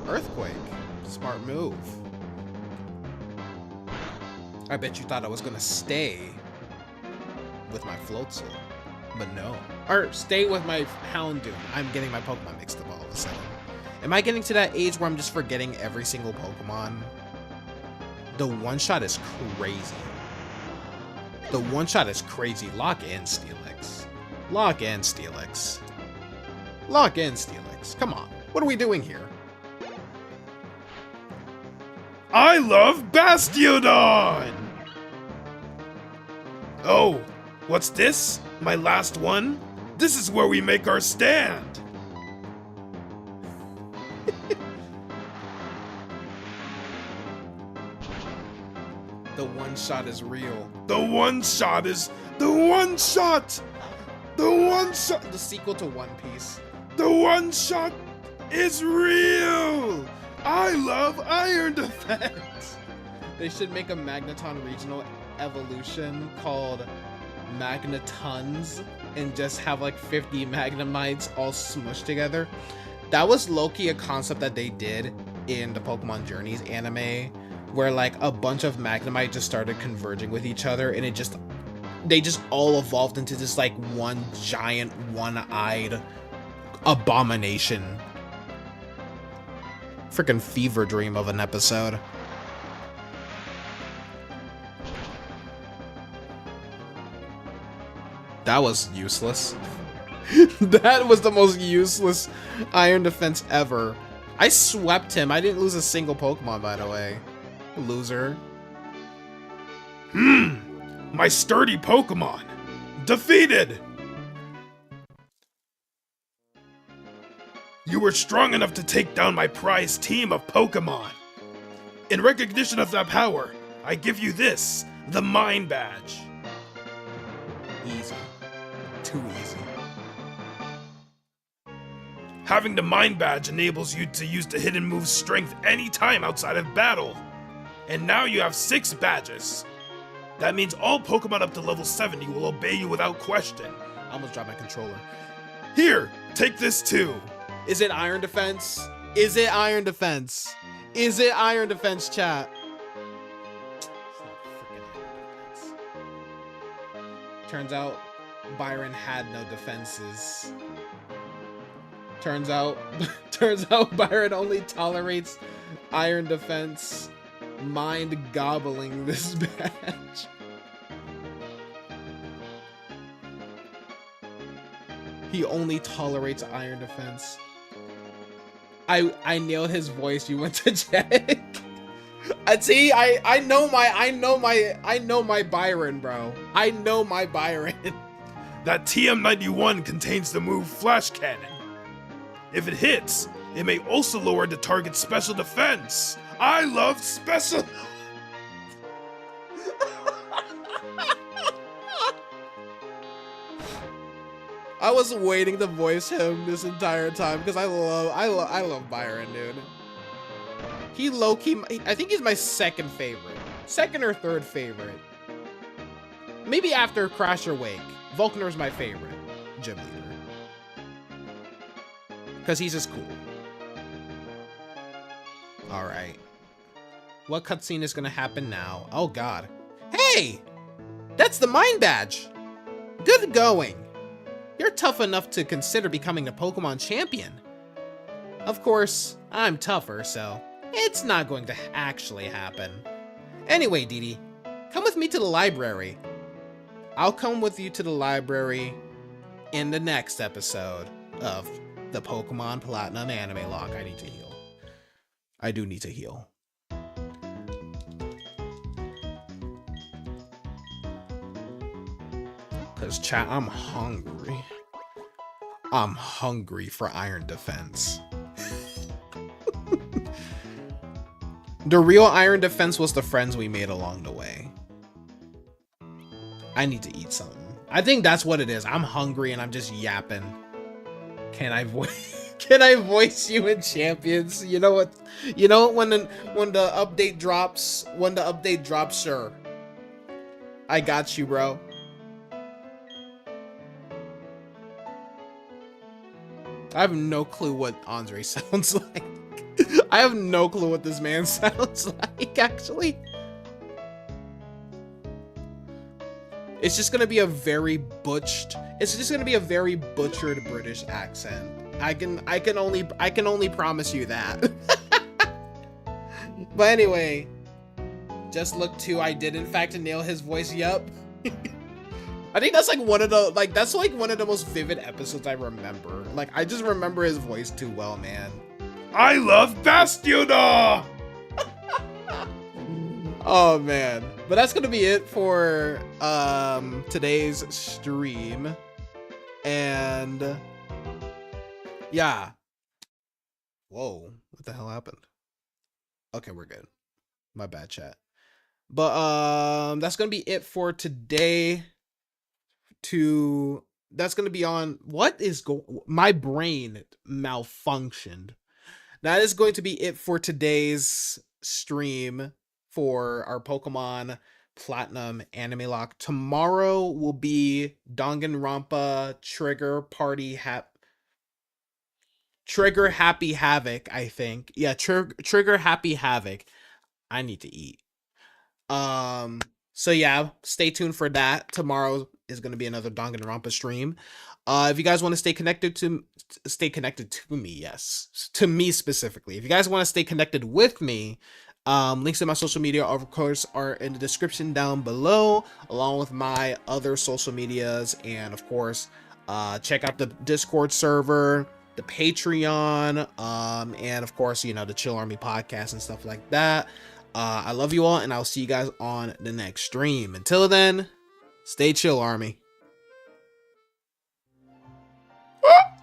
Earthquake. Smart move. I bet you thought I was gonna stay with my Floatzel. But no. Or stay with my Houndoom. I'm getting my Pokemon mixed up all of a sudden. Am I getting to that age where I'm just forgetting every single Pokemon? The one-shot is crazy. The one-shot is crazy. Lock in, Steelix. Lock in, Steelix. Lock in, Steelix. Come on. What are we doing here?
I love Bastiodon! Oh, what's this? My last one? This is where we make our stand!
The one-shot is real.
The one-shot is... The one-shot! The one-shot...
The sequel to One Piece.
The one-shot is real! I love Iron Defense!
They should make a Magneton regional evolution called Magnetons and just have like 50 Magnemites all smushed together. That was low-key a concept that they did in the Pokemon Journeys anime, where like a bunch of Magnemite just started converging with each other, and they just all evolved into this like one giant one-eyed abomination. Freaking fever dream of an episode. That was useless. That was the most useless Iron Defense ever. I swept him. I didn't lose a single Pokemon, by the way. Loser.
My sturdy Pokemon! Defeated! You were strong enough to take down my prized team of Pokemon. In recognition of that power, I give you this, the Mind Badge.
Easy. Too easy.
Having the Mind Badge enables you to use the hidden move's strength anytime outside of battle. And now you have 6 badges. That means all Pokemon up to level 70 will obey you without question.
I almost dropped my controller.
Here, take this too.
Is it Iron Defense? Is it Iron Defense? Is it Iron Defense, chat? It's not freaking Iron Defense. Turns out Byron had no defenses. Turns out Byron only tolerates Iron Defense. Mind gobbling this badge. He only tolerates Iron Defense. I nailed his voice. You went to check. See, I know my Byron, bro. I know my Byron.
That TM91 contains the move Flash Cannon. If it hits, it may also lower the target's special defense. I love special.
I was waiting to voice him this entire time because I love Byron, dude. He low-key, I think he's my second favorite. Second or third favorite. Maybe after Crash or Wake. Volkner's my favorite gym leader. Because he's just cool. Alright. What cutscene is going to happen now? Oh god. Hey! That's the Mind Badge! Good going! You're tough enough to consider becoming the Pokemon champion. Of course, I'm tougher, so it's not going to actually happen. Anyway, Dee Dee, come with me to the library. I'll come with you to the library in the next episode of the Pokémon Platinum AnimeLocke. I need to heal. I do need to heal. Because, chat, I'm hungry. I'm hungry for Iron Defense. The real Iron Defense was the friends we made along the way. I need to eat something. I think that's what it is. I'm hungry and I'm just yapping. Can I voice you in Champions? You know what? You know when the update drops, sure. I got you, bro. I have no clue what Andre sounds like. I have no clue what this man sounds like, actually. It's just gonna be a very it's just gonna be a very butchered British accent. I can only promise you that. But anyway, just look too. I did in fact nail his voice. Yup. I think that's like one of the most vivid episodes I remember. Like, I just remember his voice too well, man.
I love Bastiona!
Oh man. But that's gonna be it for today's stream. And yeah. Whoa, what the hell happened? Okay, we're good. My bad, chat. But that's gonna be it for today. That's gonna be on my brain malfunctioned. That is going to be it for today's stream for our Pokemon Platinum AnimeLocke. Tomorrow will be Danganronpa Trigger Happy Havoc, I think. Yeah, Trigger Happy Havoc. I need to eat. So yeah, stay tuned for that. Tomorrow is going to be another Danganronpa stream. If you guys want to stay connected to me, yes, to me specifically. If you guys want to stay connected with me, links to my social media, of course, are in the description down below, along with my other social medias, and of course, check out the Discord server, the Patreon, and of course, you know, the Chill Army podcast and stuff like that. I love you all, and I'll see you guys on the next stream. Until then, stay chill, Army.
Ah!